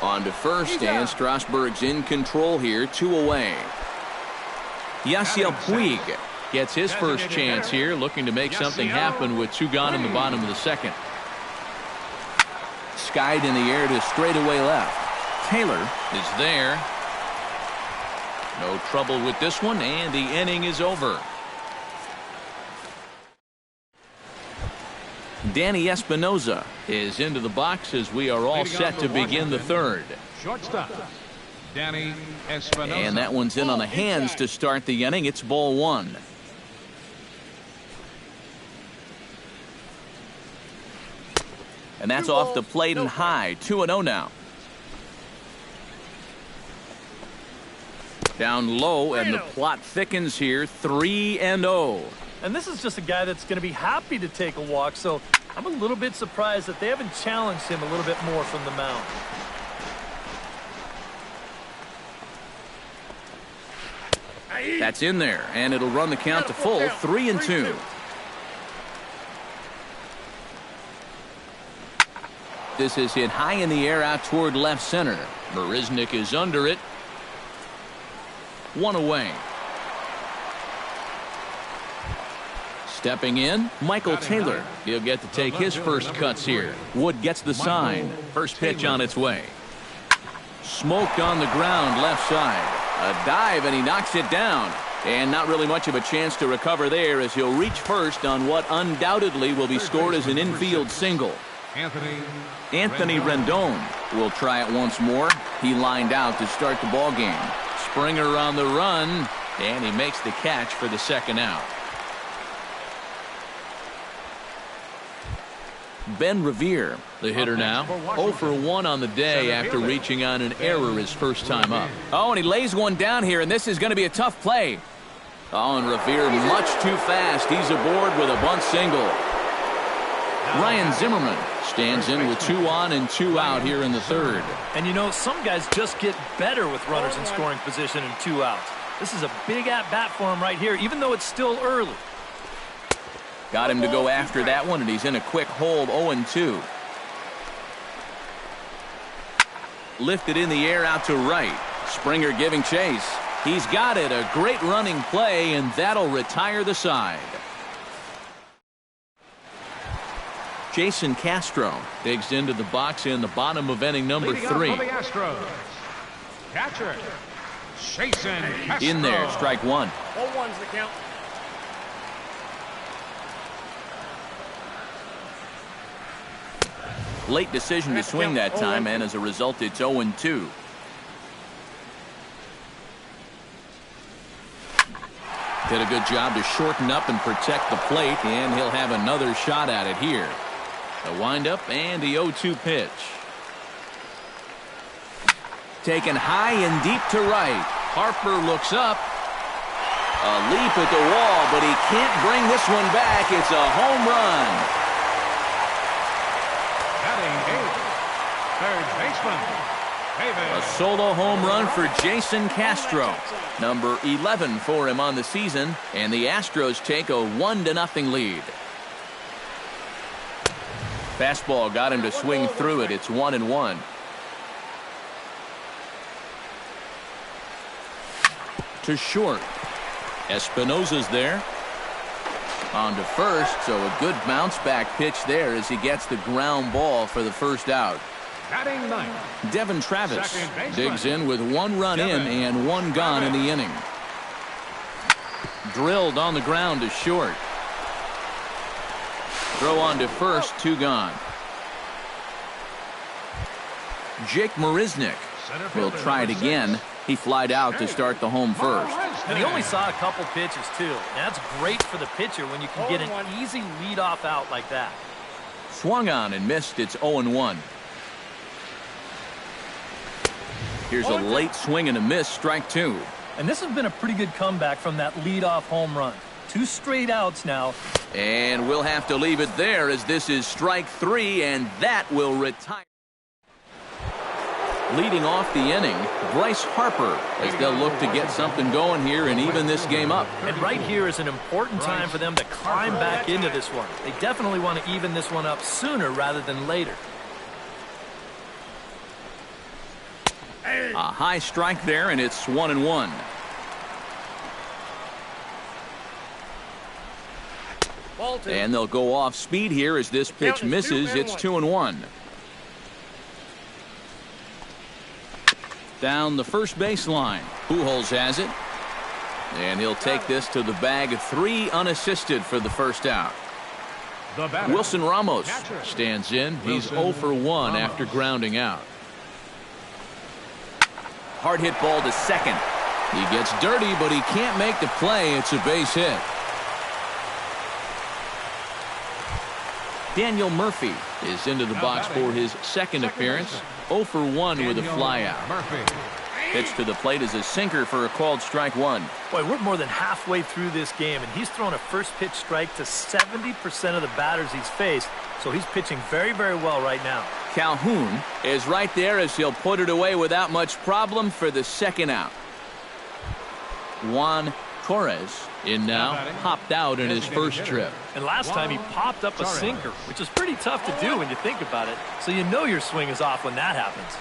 On to first, and Strasburg's in control here, 2 away. Yasiel Puig gets his first chance here, looking to make something happen with 2 gone in the bottom of the second. Skied in the air to straightaway left. Taylor is there. No trouble with this one, and the inning is over. Danny Espinoza is into the box as we are all set to begin the third. Shortstop, Danny Espinoza. And that one's in on the hands to start the inning. It's ball 1. And that's off the plate and high. 2-0 now. Down low, and the plot thickens here. 3-0. And this is just a guy that's going to be happy to take a walk, so I'm a little bit surprised that they haven't challenged him a little bit more from the mound. That's in there, and it'll run the count to full. 3-2. This is hit high in the air out toward left center. Marisnik is under it. 1 away. Stepping in, Michael Taylor. He'll get to take his first cuts here. Wood gets the sign. First pitch on its way. Smoked on the ground left side. A dive, and he knocks it down. And not really much of a chance to recover there, as he'll reach first on what undoubtedly will be scored as an infield single. Anthony Rendon will try it once more. He lined out to start the ball game. Springer on the run, and he makes the catch for the second out. Ben Revere, the hitter now, 0 for 1 on the day after reaching on an error his first time up. Oh, and he lays one down here, and this is going to be a tough play. Oh, and Revere much too fast. He's aboard with a bunt single. Ryan Zimmerman stands in with 2 on and 2 out here in the third. And you know, some guys just get better with runners in scoring position and 2 outs. This is a big at-bat for him right here, even though it's still early. Got him to go after that one, and he's in a quick hold. 0-2. Lifted in the air out to right. Springer giving chase. He's got it. A great running play, and that'll retire the side. Jason Castro digs into the box in the bottom of inning number 3. For the Astros, catcher Jason Castro. In there, strike 1. 0-1's the count. Late decision to swing that time, and as a result, it's 0-2. Did a good job to shorten up and protect the plate, and he'll have another shot at it here. The windup and the 0-2 pitch. Taken high and deep to right. Harper looks up. A leap at the wall, but he can't bring this one back. It's a home run. Batting 8th, third baseman A solo home run for Jason Castro. Number 11 for him on the season, and the Astros take a 1-0 lead. Fastball got him to swing through it. It's 1-1. To short. Espinosa's there. On to first, so a good bounce back pitch there as he gets the ground ball for the first out. Batting ninth, Devin Travis digs in with 1 run in and 1 gone in the inning. Drilled on the ground to short. Throw on to first, 2 gone. Jake Marisnick will try it again. He flied out to start the home first. And he only saw a couple pitches, too. That's great for the pitcher when you can get an easy leadoff out like that. Swung on and missed. It's 0-1. Here's a late swing and a miss, strike 2. And this has been a pretty good comeback from that leadoff home run. 2 straight outs now. And we'll have to leave it there as this is strike 3, and that will retire. Leading off the inning, Bryce Harper, as they'll look to get something going here and even this game up. And right here is an important time for them to climb back into this one. They definitely want to even this one up sooner rather than later. A high strike there, and it's 1-1. And they'll go off speed here as this pitch misses. It's 2-1. Down the first baseline. Pujols has it. And he'll take this to the bag. 3 unassisted for the first out. Wilson Ramos stands in. He's 0 for 1 after grounding out. Hard hit ball to second. He gets dirty, but he can't make the play. It's a base hit. Daniel Murphy is into the box for his second appearance. 0 for 1 with a flyout. Pitch to the plate is a sinker for a called strike 1. Boy, we're more than halfway through this game, and he's thrown a first pitch strike to 70% of the batters he's faced, so he's pitching very, very well right now. Calhoun is right there as he'll put it away without much problem for the second out. Juan Torres in now, popped out in his first trip. And last time he popped up a sinker, which is pretty tough to do when you think about it, so you know your swing is off when that happens.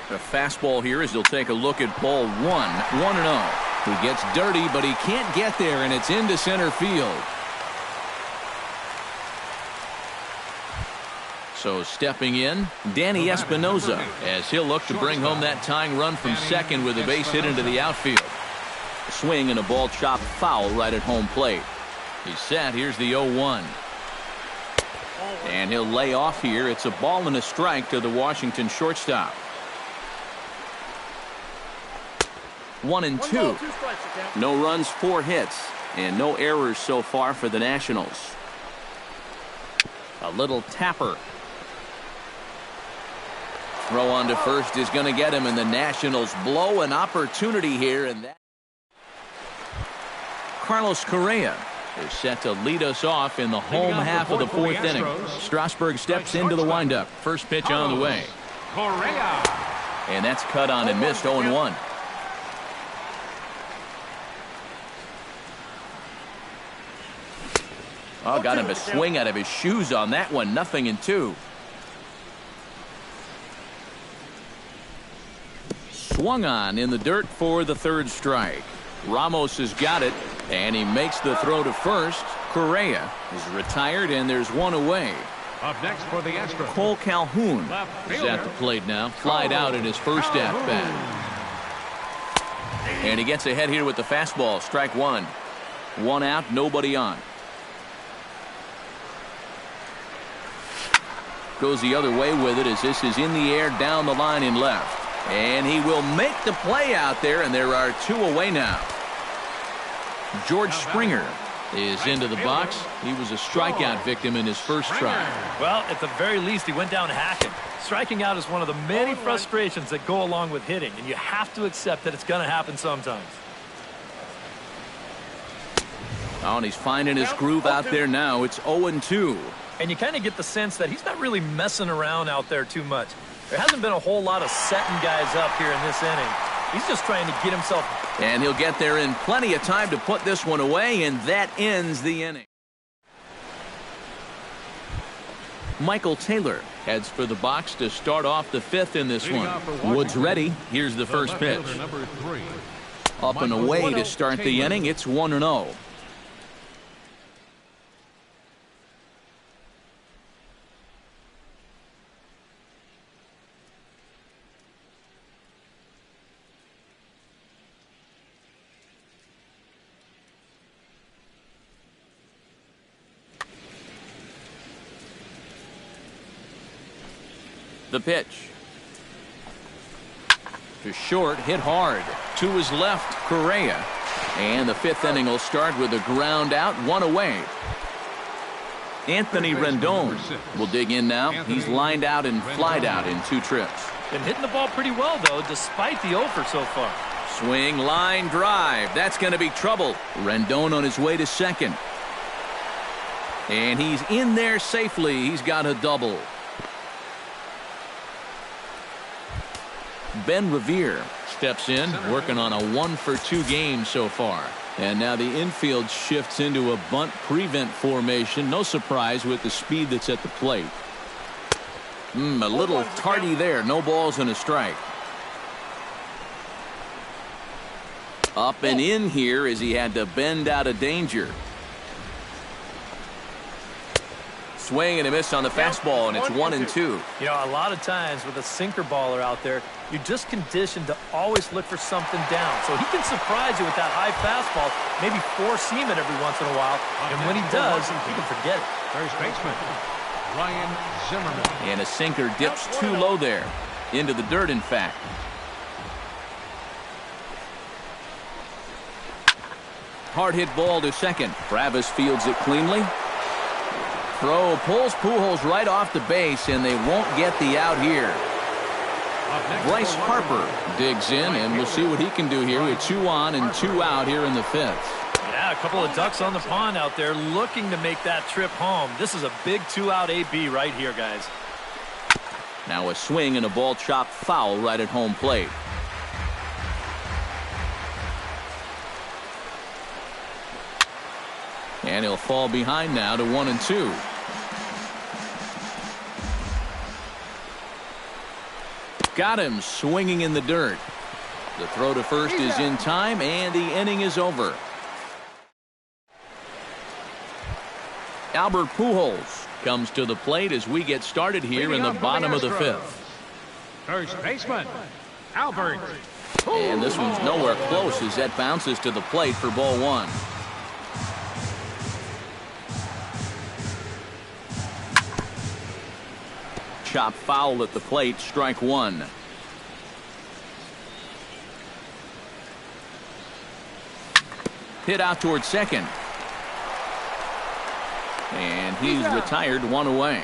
The fastball here as he'll take a look at ball 1, 1-0. He gets dirty, but he can't get there, and it's into center field. So stepping in, Danny Espinosa, as he'll look to bring home that tying run from second with a base hit into the outfield. A swing and a ball chopped foul right at home plate. He's set. Here's the 0-1. And he'll lay off here. It's a ball and a strike to the Washington shortstop. 1-2. No runs, 4 hits, and no errors so far for the Nationals. A little tapper. Throw on to first is going to get him, and the Nationals blow an opportunity here. And that Carlos Correa is set to lead us off in the home half of the 4th inning. Strasburg steps into the windup. First pitch on the way. Correa. And that's cut on and missed. 0-1. Oh, got him to swing out of his shoes on that one. 0-2. Swung on in the dirt for the 3rd strike. Ramos has got it, and he makes the throw to first. Correa is retired, and there's one away. Up next for the Astros, Cole Calhoun is at the plate now. Flied out in his first at-bat. And he gets ahead here with the fastball. Strike 1. 1 out, nobody on. Goes the other way with it as this is in the air down the line in left. And he will make the play out there, and there are 2 away now. George Springer is into the box. He was a strikeout victim in his first try. Well, at the very least, he went down hacking. Striking out is one of the many frustrations that go along with hitting, and you have to accept that it's going to happen sometimes. Oh, and he's finding his groove out there now. It's 0-2. And you kind of get the sense that he's not really messing around out there too much. There hasn't been a whole lot of setting guys up here in this inning. He's just trying to get himself. And he'll get there in plenty of time to put this one away, and that ends the inning. Michael Taylor heads for the box to start off the fifth in this one. Woods ready. Here's the first pitch. Up and away to start the inning. It's 1-0. The pitch. To short, hit hard. To his left, Correa. And the fifth inning will start with a ground out, one away. Anthony Rendon will dig in now. He's lined out and flied out in 2 trips. Been hitting the ball pretty well, though, despite the offer so far. Swing, line, drive. That's going to be trouble. Rendon on his way to second. And he's in there safely. He's got a double. Ben Revere steps in, working on a 1-for-2 game so far. And now the infield shifts into a bunt prevent formation. No surprise with the speed that's at the plate. A little tardy there. No balls and a strike. Up and in here as he had to bend out of danger. Swing and a miss on the fastball, and it's 1-2. You know, a lot of times with a sinker baller out there, you're just conditioned to always look for something down. So he can surprise you with that high fastball, maybe force seam it every once in a while. And when he does, you can forget it. First baseman, Ryan Zimmerman. And a sinker dips too low there. Into the dirt, in fact. Hard hit ball to second. Travis fields it cleanly. Throw pulls Pujols right off the base, and they won't get the out here. Bryce Harper digs in, and we'll see what he can do here with 2 on and 2 out here in the fifth. Yeah, a couple of ducks on the pond out there looking to make that trip home. This is a big 2-out AB right here, guys. Now a swing and a ball chopped foul right at home plate. And he'll fall behind now to 1-2. Got him swinging in the dirt. The throw to first is in time, and the inning is over. Albert Pujols comes to the plate as we get started here in the bottom of the fifth. First baseman, Albert. And this one's nowhere close as that bounces to the plate for ball 1. Chop foul at the plate, strike 1. Hit out towards second. And he's retired, 1 away.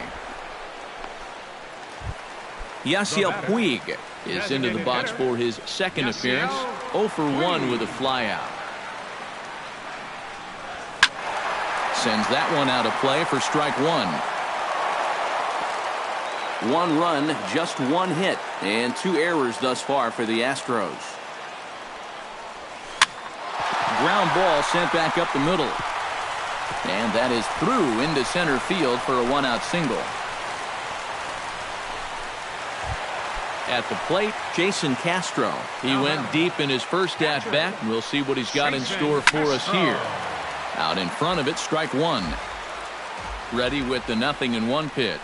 Yasiel Puig is into the box for his second appearance. 0 for 1 with a flyout. Sends that one out of play for strike 1. 1 run, just 1 hit, and 2 errors thus far for the Astros. Ground ball sent back up the middle. And that is through into center field for a 1-out single. At the plate, Jason Castro. He went deep in his first at-bat. We'll see what he's got in store for us here. Out in front of it, strike 1. Ready with the 0-1 pitch.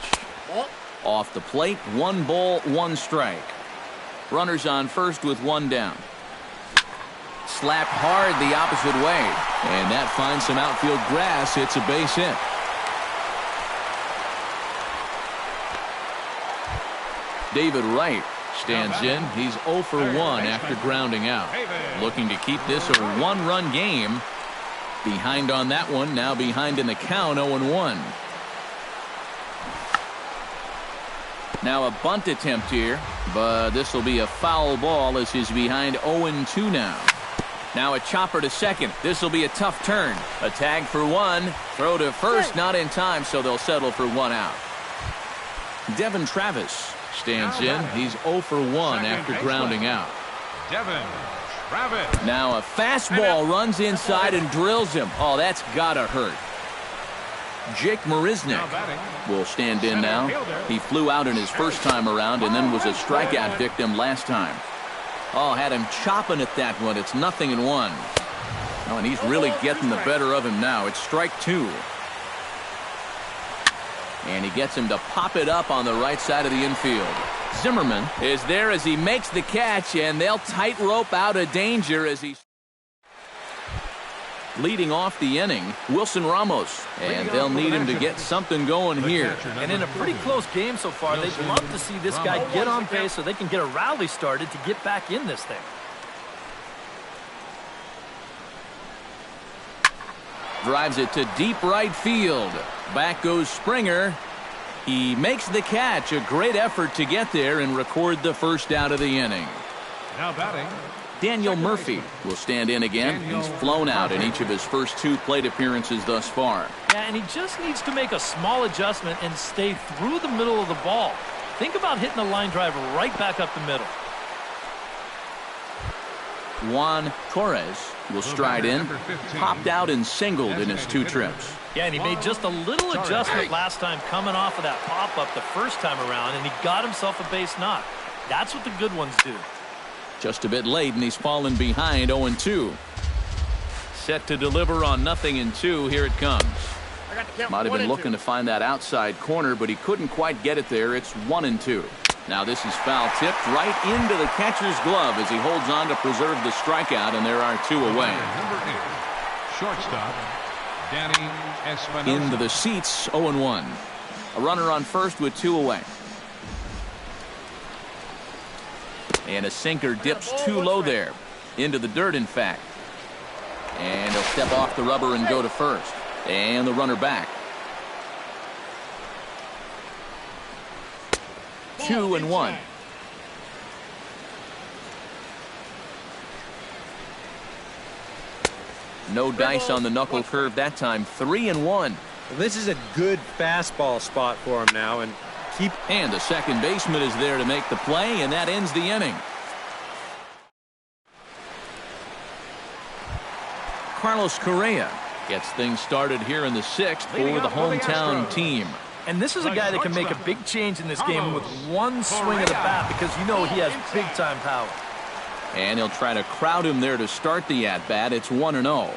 Off the plate, 1 ball, 1 strike. Runners on first with 1 down. Slapped hard the opposite way. And that finds some outfield grass. It's a base hit. David Wright stands in. He's 0 for 1 after grounding out. Looking to keep this a 1-run game. Behind on that one. Now behind in the count, 0-1. Now a bunt attempt here, but this will be a foul ball as he's behind 0-2 now. Now a chopper to second. This will be a tough turn. A tag for 1. Throw to first, not in time, so they'll settle for 1 out. Devin Travis stands in. He's 0 for 1 after grounding out. Devin Travis. Now a fastball runs inside and drills him. Oh, that's gotta hurt. Jake Marisnik will stand in now. He flew out in his first time around and then was a strikeout victim last time. Oh, had him chopping at that one. It's 0-1. Oh, and he's really getting the better of him now. It's strike 2. And he gets him to pop it up on the right side of the infield. Zimmerman is there as he makes the catch, and they'll tightrope out of danger as he's leading off the inning. Wilson Ramos, and they'll need him to get something going here. And in a pretty close game so far, they'd love to see this guy get on base so they can get a rally started to get back in this thing. Drives it to deep right field. Back goes Springer. He makes the catch. A great effort to get there and record the first out of the inning. Now batting, Daniel Murphy will stand in again. He's flown out in each of his first 2 plate appearances thus far. Yeah, and he just needs to make a small adjustment and stay through the middle of the ball. Think about hitting a line drive right back up the middle. Juan Torres will stride in. Popped out and singled in his 2 trips. Yeah, and he made just a little adjustment last time coming off of that pop-up the first time around, and he got himself a base knock. That's what the good ones do. Just a bit late, and he's fallen behind 0-2. Set to deliver on 0-2. Here it comes. Might have been looking to find that outside corner, but he couldn't quite get it there. It's 1-2. Now this is foul tipped right into the catcher's glove as he holds on to preserve the strikeout, and there are 2 away. number 8, shortstop, Danny Espinosa. Into the seats, 0-1. A runner on first with 2 away. And a sinker dips too low there. Into the dirt, in fact. And he'll step off the rubber and go to first. And the runner back. 2-1. No dice on the knuckle curve that time. 3-1. Well, this is a good fastball spot for him now, and the second baseman is there to make the play, and that ends the inning. Carlos Correa gets things started here in the 6th for the hometown team. And this is a guy that can make a big change in this game with one swing of the bat, because you know he has big-time power. And he'll try to crowd him there to start the at-bat. It's 1-0.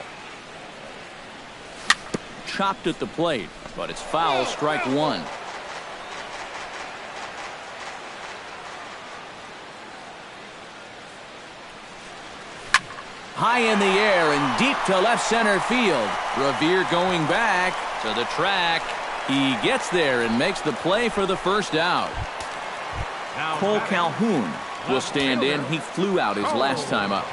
Chopped at the plate, but it's foul, strike 1. High in the air and deep to left center field. Revere going back to the track. He gets there and makes the play for the first out. Cole Calhoun will stand in. He flew out his last time up.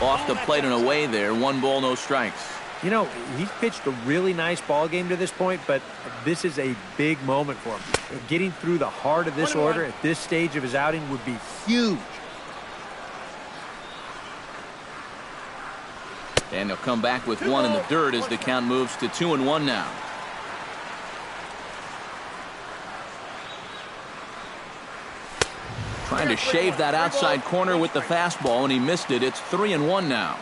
Off the plate and away there. 1 ball, no strikes. You know, he's pitched a really nice ball game to this point, but this is a big moment for him. Getting through the heart of this order at this stage of his outing would be huge. And he'll come back with 1 in the dirt as the count moves to 2-1 now. Trying to shave that outside corner with the fastball, and he missed it. It's 3-1 now.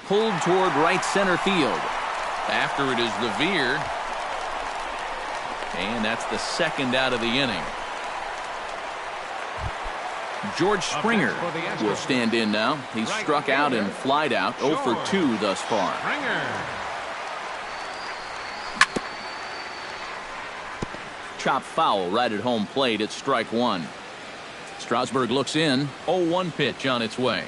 Pulled toward right center field. After it is Revere. And that's the second out of the inning. George Springer will stand in now. He's struck out and flied out. 0 for 2 thus far. Chop foul right at home plate. It's strike 1. Strasburg looks in. 0-1 pitch on its way.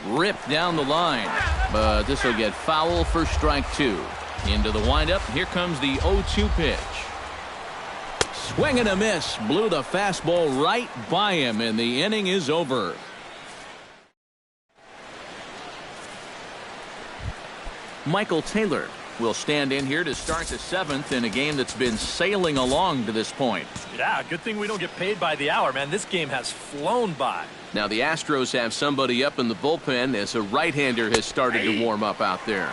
Ripped down the line. But this will get foul for strike 2. Into the windup. Here comes the 0-2 pitch. Swing and a miss. Blew the fastball right by him, and the inning is over. Michael Taylor will stand in here to start the 7th in a game that's been sailing along to this point. Yeah, good thing we don't get paid by the hour, man. This game has flown by. Now the Astros have somebody up in the bullpen as a right-hander has started to warm up out there.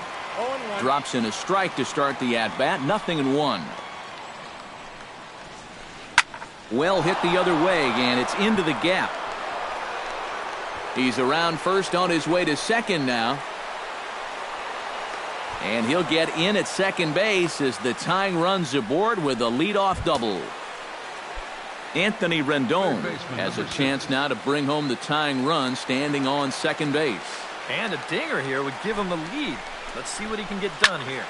Drops in a strike to start the at-bat, 0-1. Well hit the other way, and it's into the gap. He's around first on his way to second now. And he'll get in at second base as the tying run's aboard with a leadoff double. Anthony Rendon has a chance now to bring home the tying run standing on second base. And a dinger here would give him the lead. Let's see what he can get done here.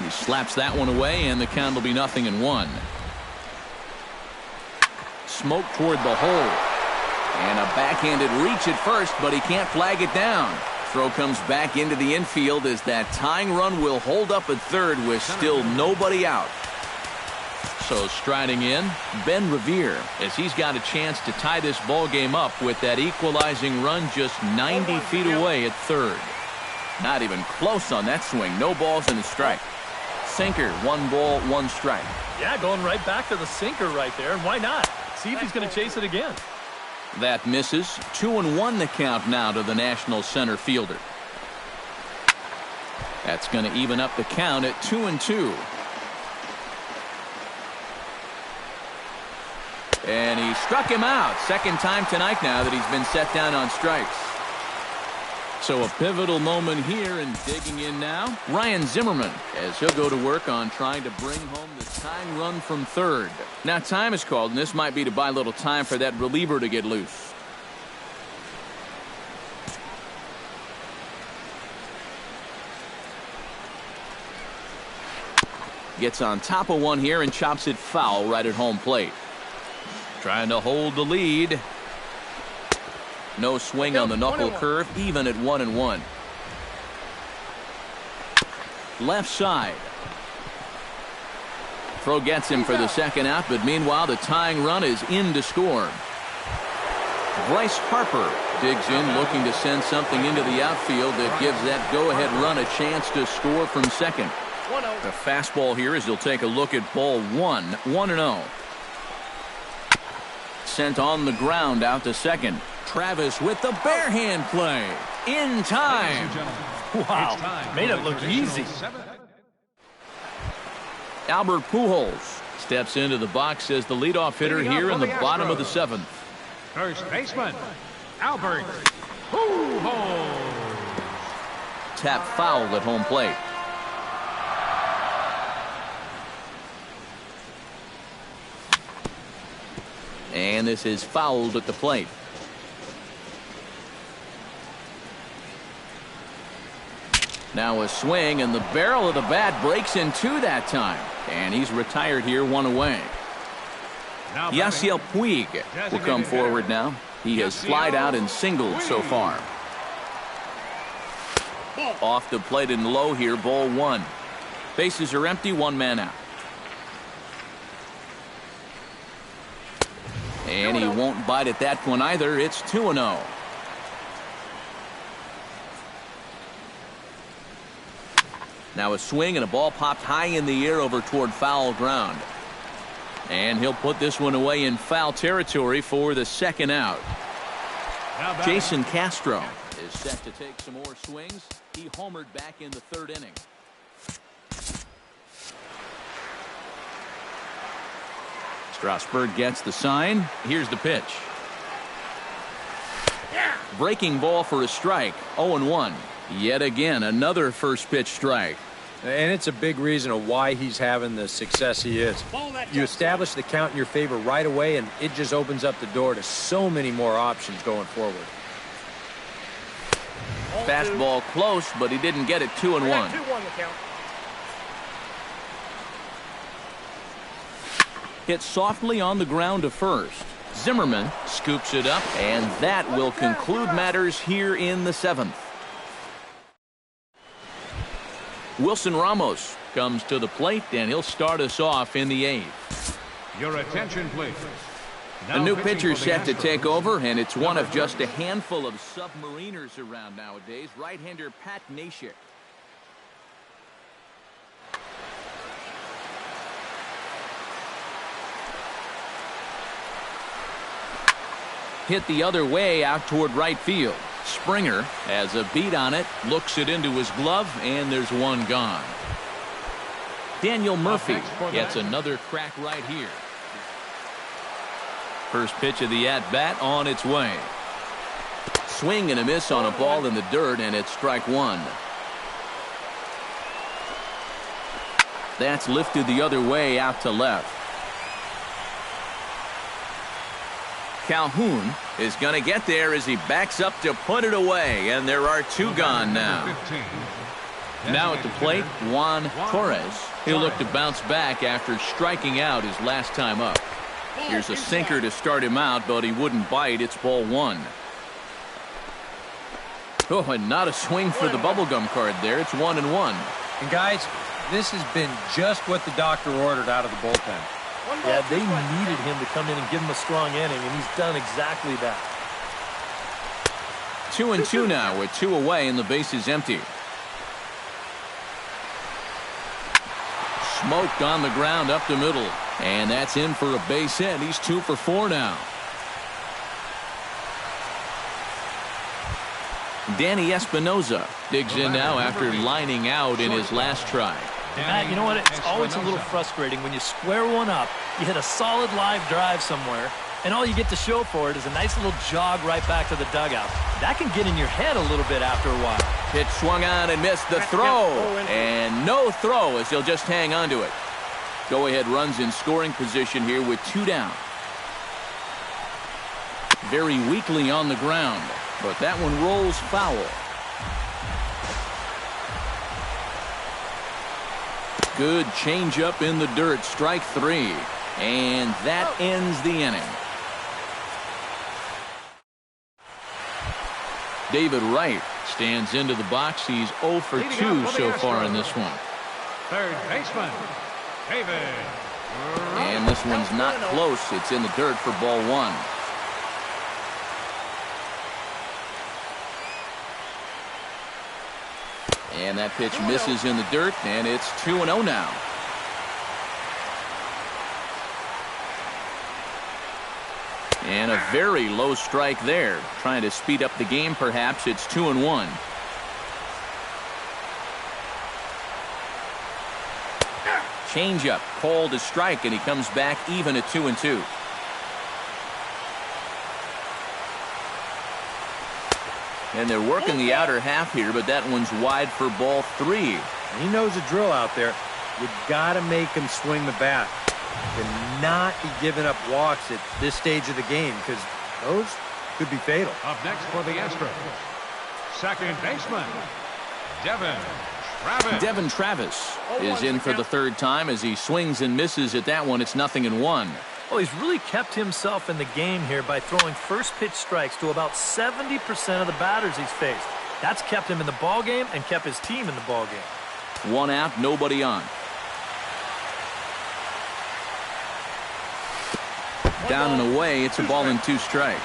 He slaps that one away, and the count will be 0-1. Smoke toward the hole. And a backhanded reach at first, but he can't flag it down. Throw comes back into the infield as that tying run will hold up at third with still nobody out. So striding in, Ben Revere, as he's got a chance to tie this ball game up with that equalizing run just 90 feet away at third. Not even close on that swing. No balls and a strike. Sinker, 1 ball, 1 strike. Yeah, going right back to the sinker right there, and why not? See if he's going to chase it again. That misses. 2-1 the count now to the National center fielder. That's going to even up the count at 2-2. And he struck him out. Second time tonight now that he's been set down on strikes. So a pivotal moment here, and digging in now, Ryan Zimmerman, as he'll go to work on trying to bring home the tying run from third. Now time is called, and this might be to buy a little time for that reliever to get loose. Gets on top of one here and chops it foul right at home plate. Trying to hold the lead. No swing on the knuckle curve, even at 1-1. Left side. Throw gets him for the second out, but meanwhile the tying run is in to score. Bryce Harper digs in, looking to send something into the outfield that gives that go-ahead run a chance to score from second. The fastball here as he'll take a look at ball 1, 1-0. Sent on the ground out to second. Travis with the bare hand play. In time. Wow, made it look easy. Albert Pujols steps into the box as the leadoff hitter here in the bottom of the 7th. First baseman, Albert Pujols. Tap foul at home plate. And this is fouled at the plate. Now a swing, and the barrel of the bat breaks in two that time. And he's retired here, 1 away. Yasiel Puig will come forward now. He has flied out and singled so far. Off the plate and low here, ball 1. Bases are empty, 1 man out. And he won't bite at that one either. It's 2-0. Now a swing, and a ball popped high in the air over toward foul ground. And he'll put this one away in foul territory for the second out. Jason Castro is set to take some more swings. He homered back in the 3rd inning. Strasburg gets the sign. Here's the pitch. Breaking ball for a strike. 0-1. Yet again, another first pitch strike. And it's a big reason of why he's having the success he is. You establish the count in your favor right away, and it just opens up the door to so many more options going forward. Fastball close, but he didn't get it. 2-1. Hit softly on the ground to first. Zimmerman scoops it up, and that will conclude matters here in the 7th. Wilson Ramos comes to the plate, and he'll start us off in the 8th. Your attention, please. A new pitcher set to take over, and it's one of just a handful of submariners around nowadays. Right-hander Pat Neshek. hit the other way out toward right field. Springer has a beat on it, looks it into his glove, and there's one gone. Daniel Murphy gets another crack right here. First pitch of the at-bat on its way. Swing and a miss on a ball in the dirt, and it's strike one. That's lifted the other way out to left. Calhoun is going to get there as he backs up to put it away, and there are two gone now. Now at the plate, Juan Torres. He'll look to bounce back after striking out his last time up. Here's a sinker to start him out, but he wouldn't bite. It's ball one. Oh, and not a swing for the bubblegum card there. It's 1-1. And guys, this has been just what the doctor ordered out of the bullpen. Yeah, they needed him to come in and give him a strong inning, and he's done exactly that. 2-2 now with two away and the base is empty. Smoked on the ground up the middle, and that's in for a base hit. He's 2 for 4 now. Danny Espinosa digs in now after lining out in his last try. Matt, you know what? It's always a little frustrating when you square one up, you hit a solid live drive somewhere, and all you get to show for it is a nice little jog right back to the dugout. That can get in your head a little bit after a while. Pitch swung on and missed the throw, and no throw as he'll just hang on to it. Go-ahead runs in scoring position here with 2 down. Very weakly on the ground, but that one rolls foul. Good changeup in the dirt, strike 3, and that ends the inning. David Wright stands into the box. He's 0 for 2 so far in this one. Third baseman, David. And this one's not close. It's in the dirt for ball 1. And that pitch misses in the dirt, and it's 2-0 now. And a very low strike there. Trying to speed up the game, perhaps. It's 2-1. Changeup called to strike, and he comes back even at 2-2. And they're working the outer half here, but that one's wide for ball 3. He knows the drill out there. You got to make him swing the bat. And not be giving up walks at this stage of the game, because those could be fatal. Up next for the Astros, second baseman, Devin Travis. Devin Travis is in for the third time as he swings and misses at that one. It's 0-1. Well, he's really kept himself in the game here by throwing first pitch strikes to about 70% of the batters he's faced. That's kept him in the ball game and kept his team in the ball game. 1 out, nobody on. Down and away, it's a ball and 2 strikes.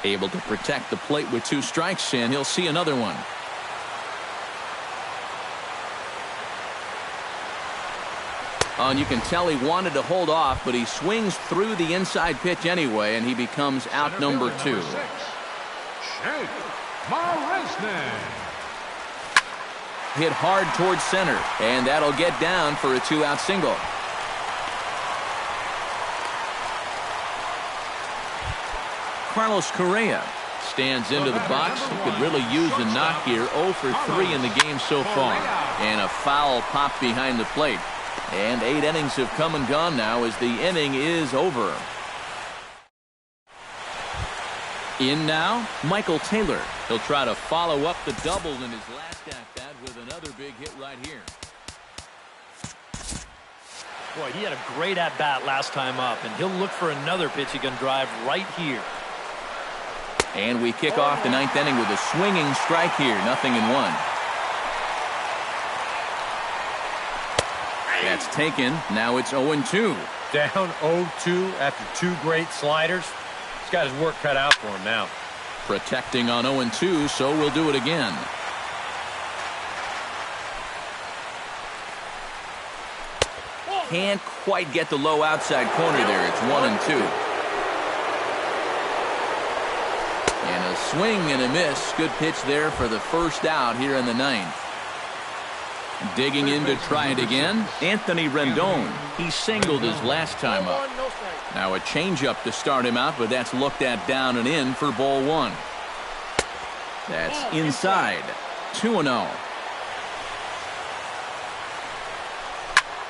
Able to protect the plate with 2 strikes, and he'll see another one. Oh, and you can tell he wanted to hold off, but he swings through the inside pitch anyway, and he becomes out number 2. Shake Marisnik. Hit hard towards center, and that'll get down for a 2-out single. Carlos Correa stands into the box. He could really use a knock here. 0 for 3 in the game so far. And a foul popped behind the plate. And 8 innings have come and gone now as the inning is over. In now, Michael Taylor. He'll try to follow up the double in his last at-bat with another big hit right here. Boy, he had a great at-bat last time up, and he'll look for another pitch he can drive right here. And we kick off the 9th inning with a swinging strike here. 0-1. That's taken. Now it's 0-2. Down 0-2 after 2 great sliders. He's got his work cut out for him now. Protecting on 0-2, so we'll do it again. Can't quite get the low outside corner there. It's 1-2. And a swing and a miss. Good pitch there for the first out here in the ninth. Digging in to try it again, Anthony Rendon. He singled his last time up. Now a changeup to start him out, but that's looked at down and in for ball one. That's inside. 2-0.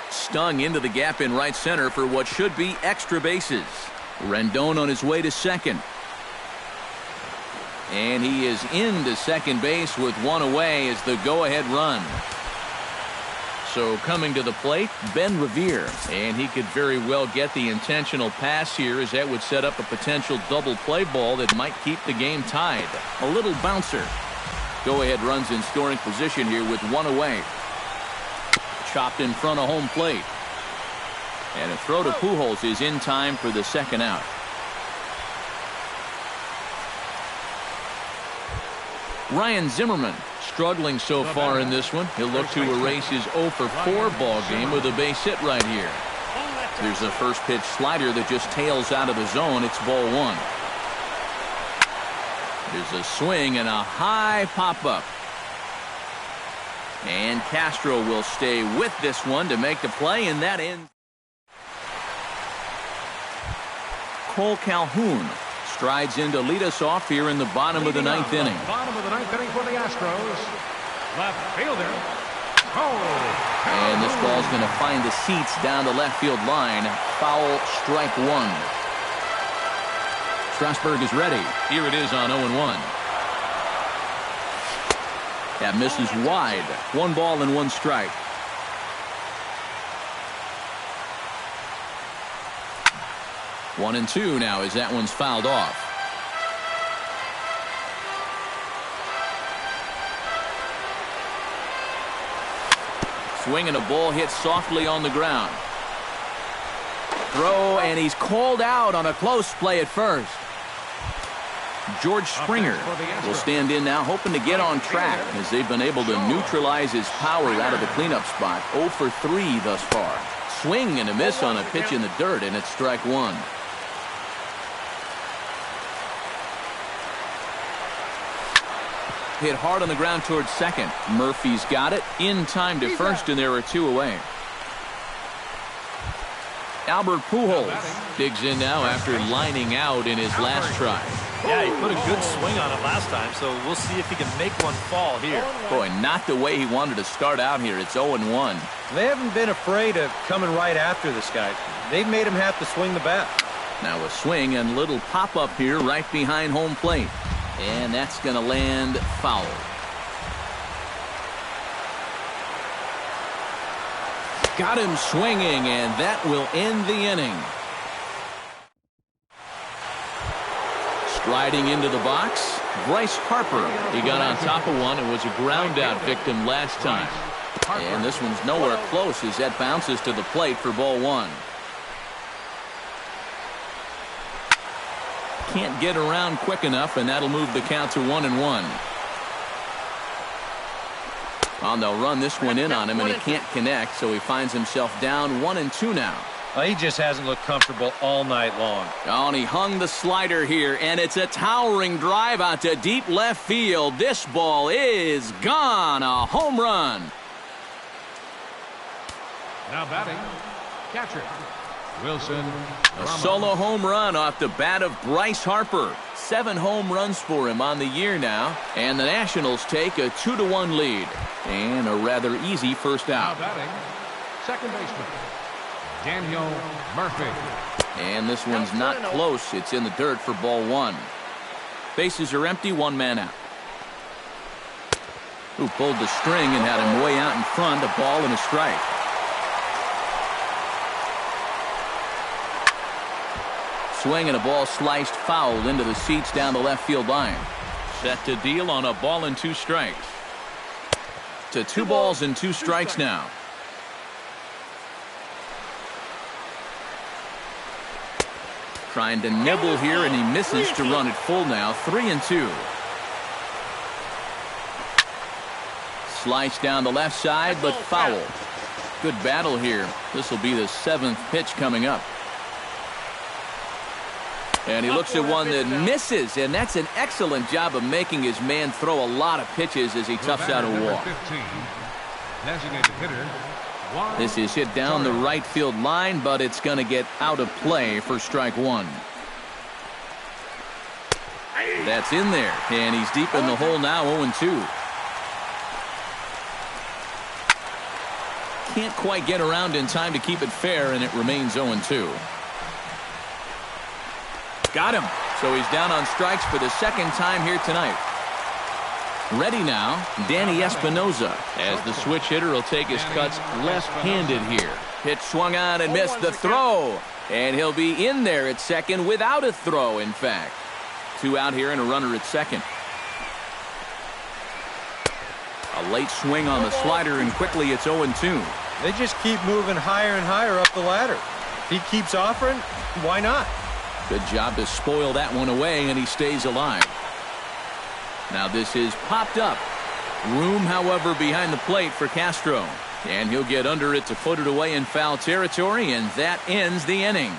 Stung into the gap in right center for what should be extra bases. Rendon on his way to second. And he is into second base with one away as the go-ahead run. So coming to the plate, Ben Revere. And he could very well get the intentional pass here, as that would set up a potential double play ball that might keep the game tied. A little bouncer. Go-ahead runs in scoring position here with one away. Chopped in front of home plate. And a throw to Pujols is in time for the second out. Ryan Zimmerman struggling so far in this one. He'll look to erase his 0 for 4 ball game with a base hit right here. There's a first pitch slider that just tails out of the zone. It's ball one. There's a swing and a high pop-up. And Castro will stay with this one to make the play, and that ends. Cole Calhoun strides in to lead us off here in the bottom of the ninth inning. Bottom of the ninth inning for the Astros. Left fielder. And this ball's going to find the seats down the left field line. Foul, strike one. Strasburg is ready. Here it is on 0-1. That misses wide. 1 ball and 1 strike. One and two now as that one's fouled off. Swing and a ball hit softly on the ground. Throw, and he's called out on a close play at first. George Springer will stand in now, hoping to get on track as they've been able to neutralize his power out of the cleanup spot. 0 for 3 thus far. Swing and a miss on a pitch in the dirt, and it's strike one. Hit hard on the ground towards second. Murphy's got it in time to first, and there are 2 away. Albert Pujols digs in now after lining out in his last try. Yeah, he put a good swing on it last time, so we'll see if he can make one fall here. Boy, not the way he wanted to start out here. It's 0-1. They haven't been afraid of coming right after this guy. They've made him have to swing the bat. Now a swing and little pop-up here right behind home plate. And that's going to land foul. Got him swinging, and that will end the inning. Striding into the box, Bryce Harper. He got on top of one and was a ground-out victim last time. And this one's nowhere close as that bounces to the plate for ball one. Can't get around quick enough, and that'll move the count to 1-1. Well, they'll run this one in on him, and he can't connect, so he finds himself down 1-2 now. Well, he just hasn't looked comfortable all night long. Oh, and he hung the slider here, and it's a towering drive out to deep left field. This ball is gone. A home run. Now batting, catcher Wilson. A solo home run off the bat of Bryce Harper. 7 home runs for him on the year now, and the Nationals take a 2-1 lead. And a rather easy first out. Now batting, second baseman Daniel Murphy. And this one's not close. It's in the dirt for ball one. Bases are empty, 1 man out. Who pulled the string and had him way out in front, a ball and a strike. Swing and a ball sliced foul into the seats down the left field line. Set to deal on a ball and 2 strikes. To 2 balls and 2 strikes now. Trying to nibble here, and he misses to run it full now. 3-2. Sliced down the left side, but foul. Good battle here. This will be the 7th pitch coming up. And he looks at one that misses, and that's an excellent job of making his man throw a lot of pitches as he toughs out a walk. 15, designated hitter, This is hit down the right field line, but it's going to get out of play for strike one. That's in there, and he's deep in the hole now, 0-2. Can't quite get around in time to keep it fair, and it remains 0-2. Got him. So he's down on strikes for the second time here tonight. Ready now, Danny Espinoza, as the switch hitter will take his cuts left-handed here. Pitch swung on and missed the throw. And he'll be in there at second without a throw, in fact. 2 out here and a runner at second. A late swing on the slider, and quickly it's 0-2. They just keep moving higher and higher up the ladder. If he keeps offering, why not? Good job to spoil that one away, and he stays alive. Now this is popped up. Room, however, behind the plate for Castro. And he'll get under it to put it away in foul territory, and that ends the inning.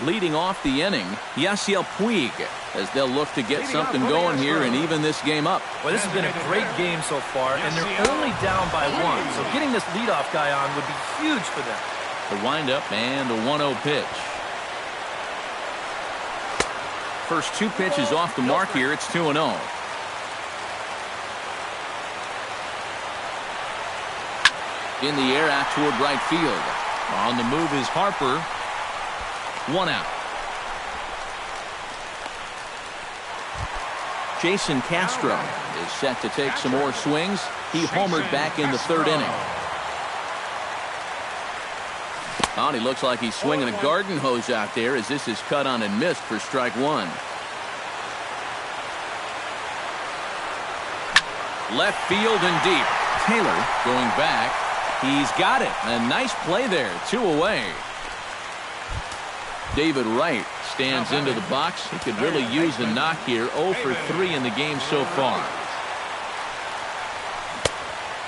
Leading off the inning, Yasiel Puig, as they'll look to get something going here and even this game up. Well, this has been a great game so far, and they're only down by 1. So getting this leadoff guy on would be huge for them. The windup and a 1-0 pitch. First 2 pitches off the mark here. It's 2-0. In the air out toward right field. On the move is Harper. 1 out. Jason Castro is set to take some more swings. He homered back in the 3rd inning. Oh, and he looks like he's swinging a garden hose out there as this is cut on and missed for strike 1. Left field and deep. Taylor going back. He's got it. A nice play there. 2 away. David Wright stands into the box. He could really use a knock here. 0 for 3 in the game so far.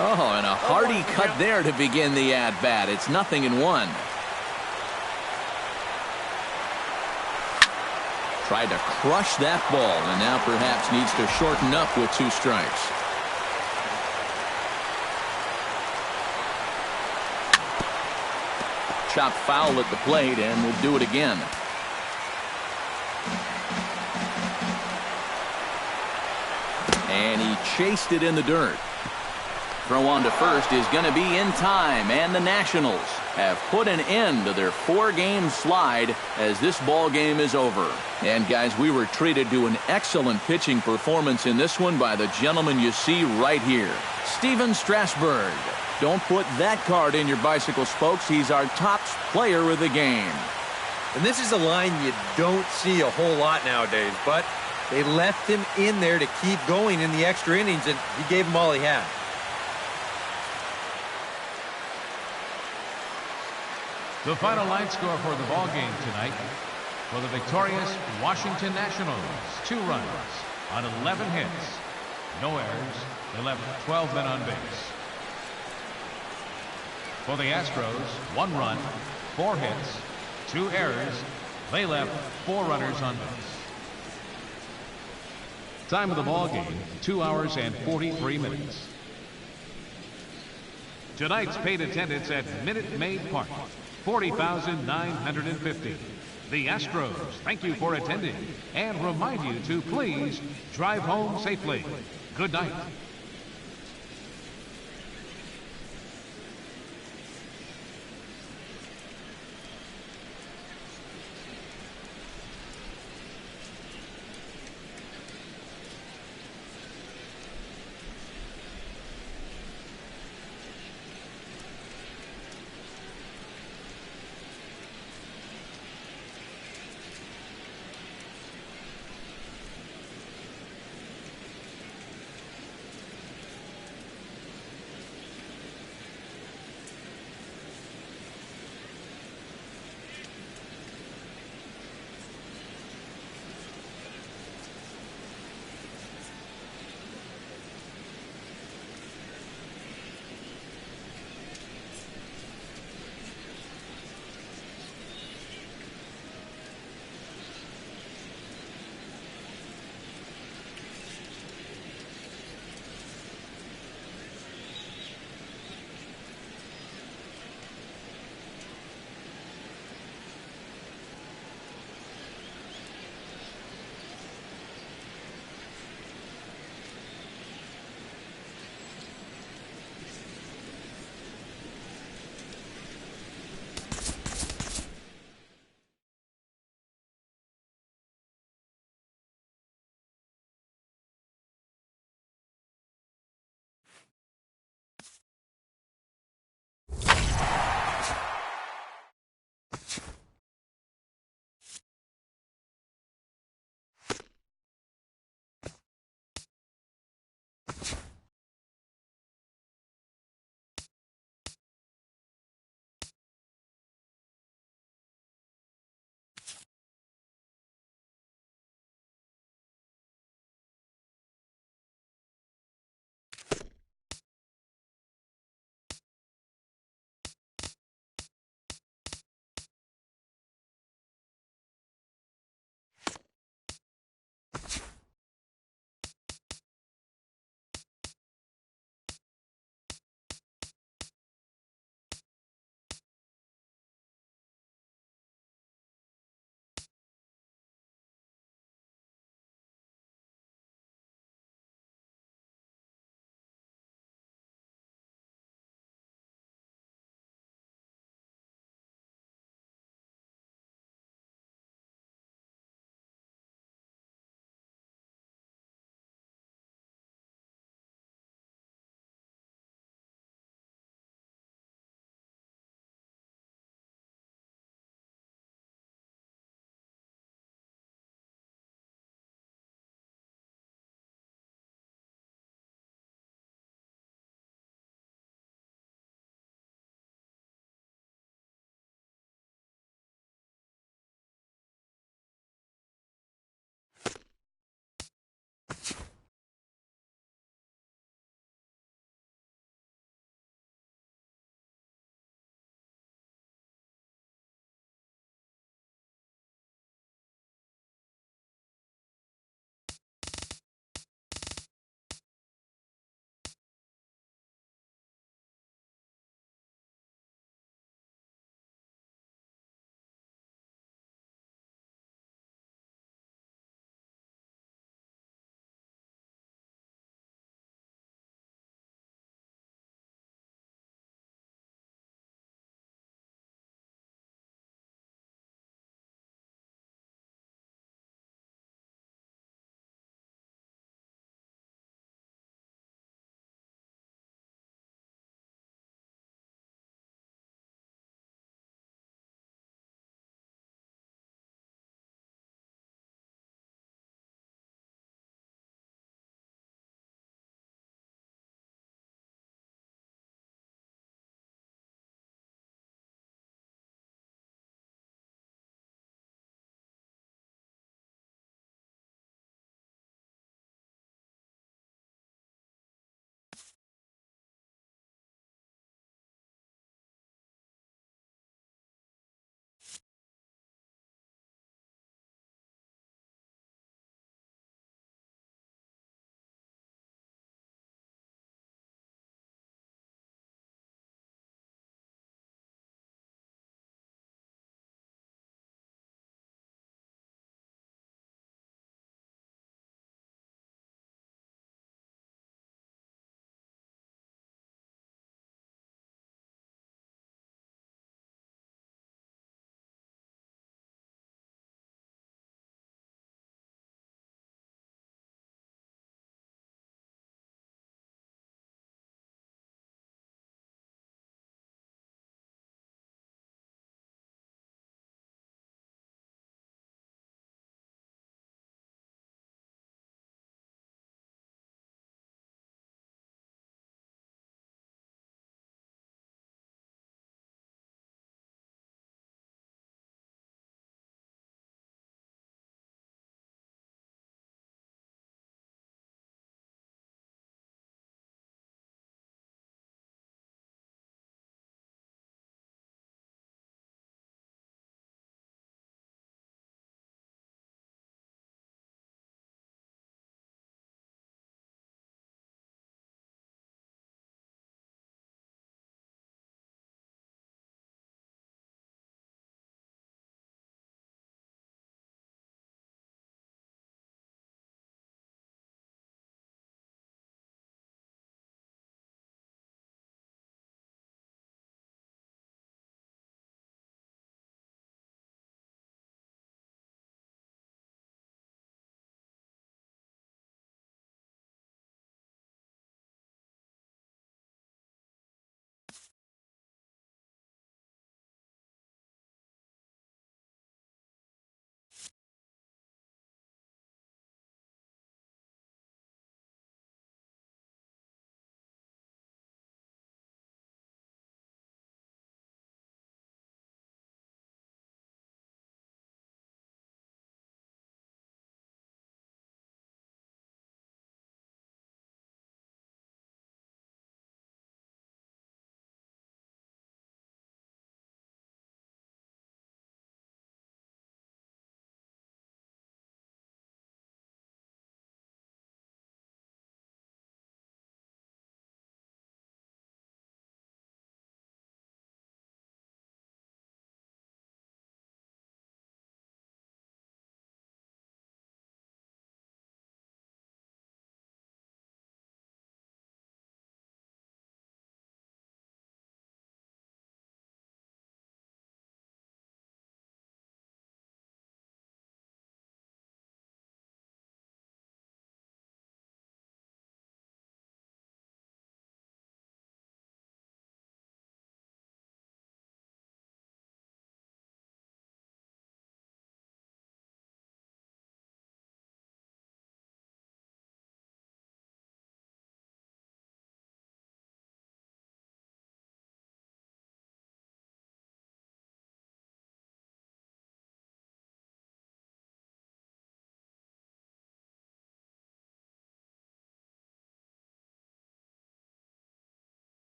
Oh, and a hearty cut there to begin the at-bat. It's 0-1. Tried to crush that ball, and now perhaps needs to shorten up with 2 strikes. Chopped foul at the plate, and we'll do it again. And he chased it in the dirt. Throw on to first is going to be in time, and the Nationals have put an end to their 4-game slide as this ball game is over. And guys, we were treated to an excellent pitching performance in this one by the gentleman you see right here, Steven Strasburg. Don't put that card in your bicycle spokes. He's our top player of the game. And this is a line you don't see a whole lot nowadays, but they left him in there to keep going in the extra innings, and he gave him all he had. The final line score for the ball game tonight for the victorious Washington Nationals: 2 runs on 11 hits, no errors. They left 12 men on base. For the Astros, 1 run, 4 hits, 2 errors. They left 4 runners on base. Time of the ball game, 2 hours and 43 minutes. Tonight's paid attendance at Minute Maid Park, 40,950. The Astros thank you for attending and remind you to please drive home safely. Good night.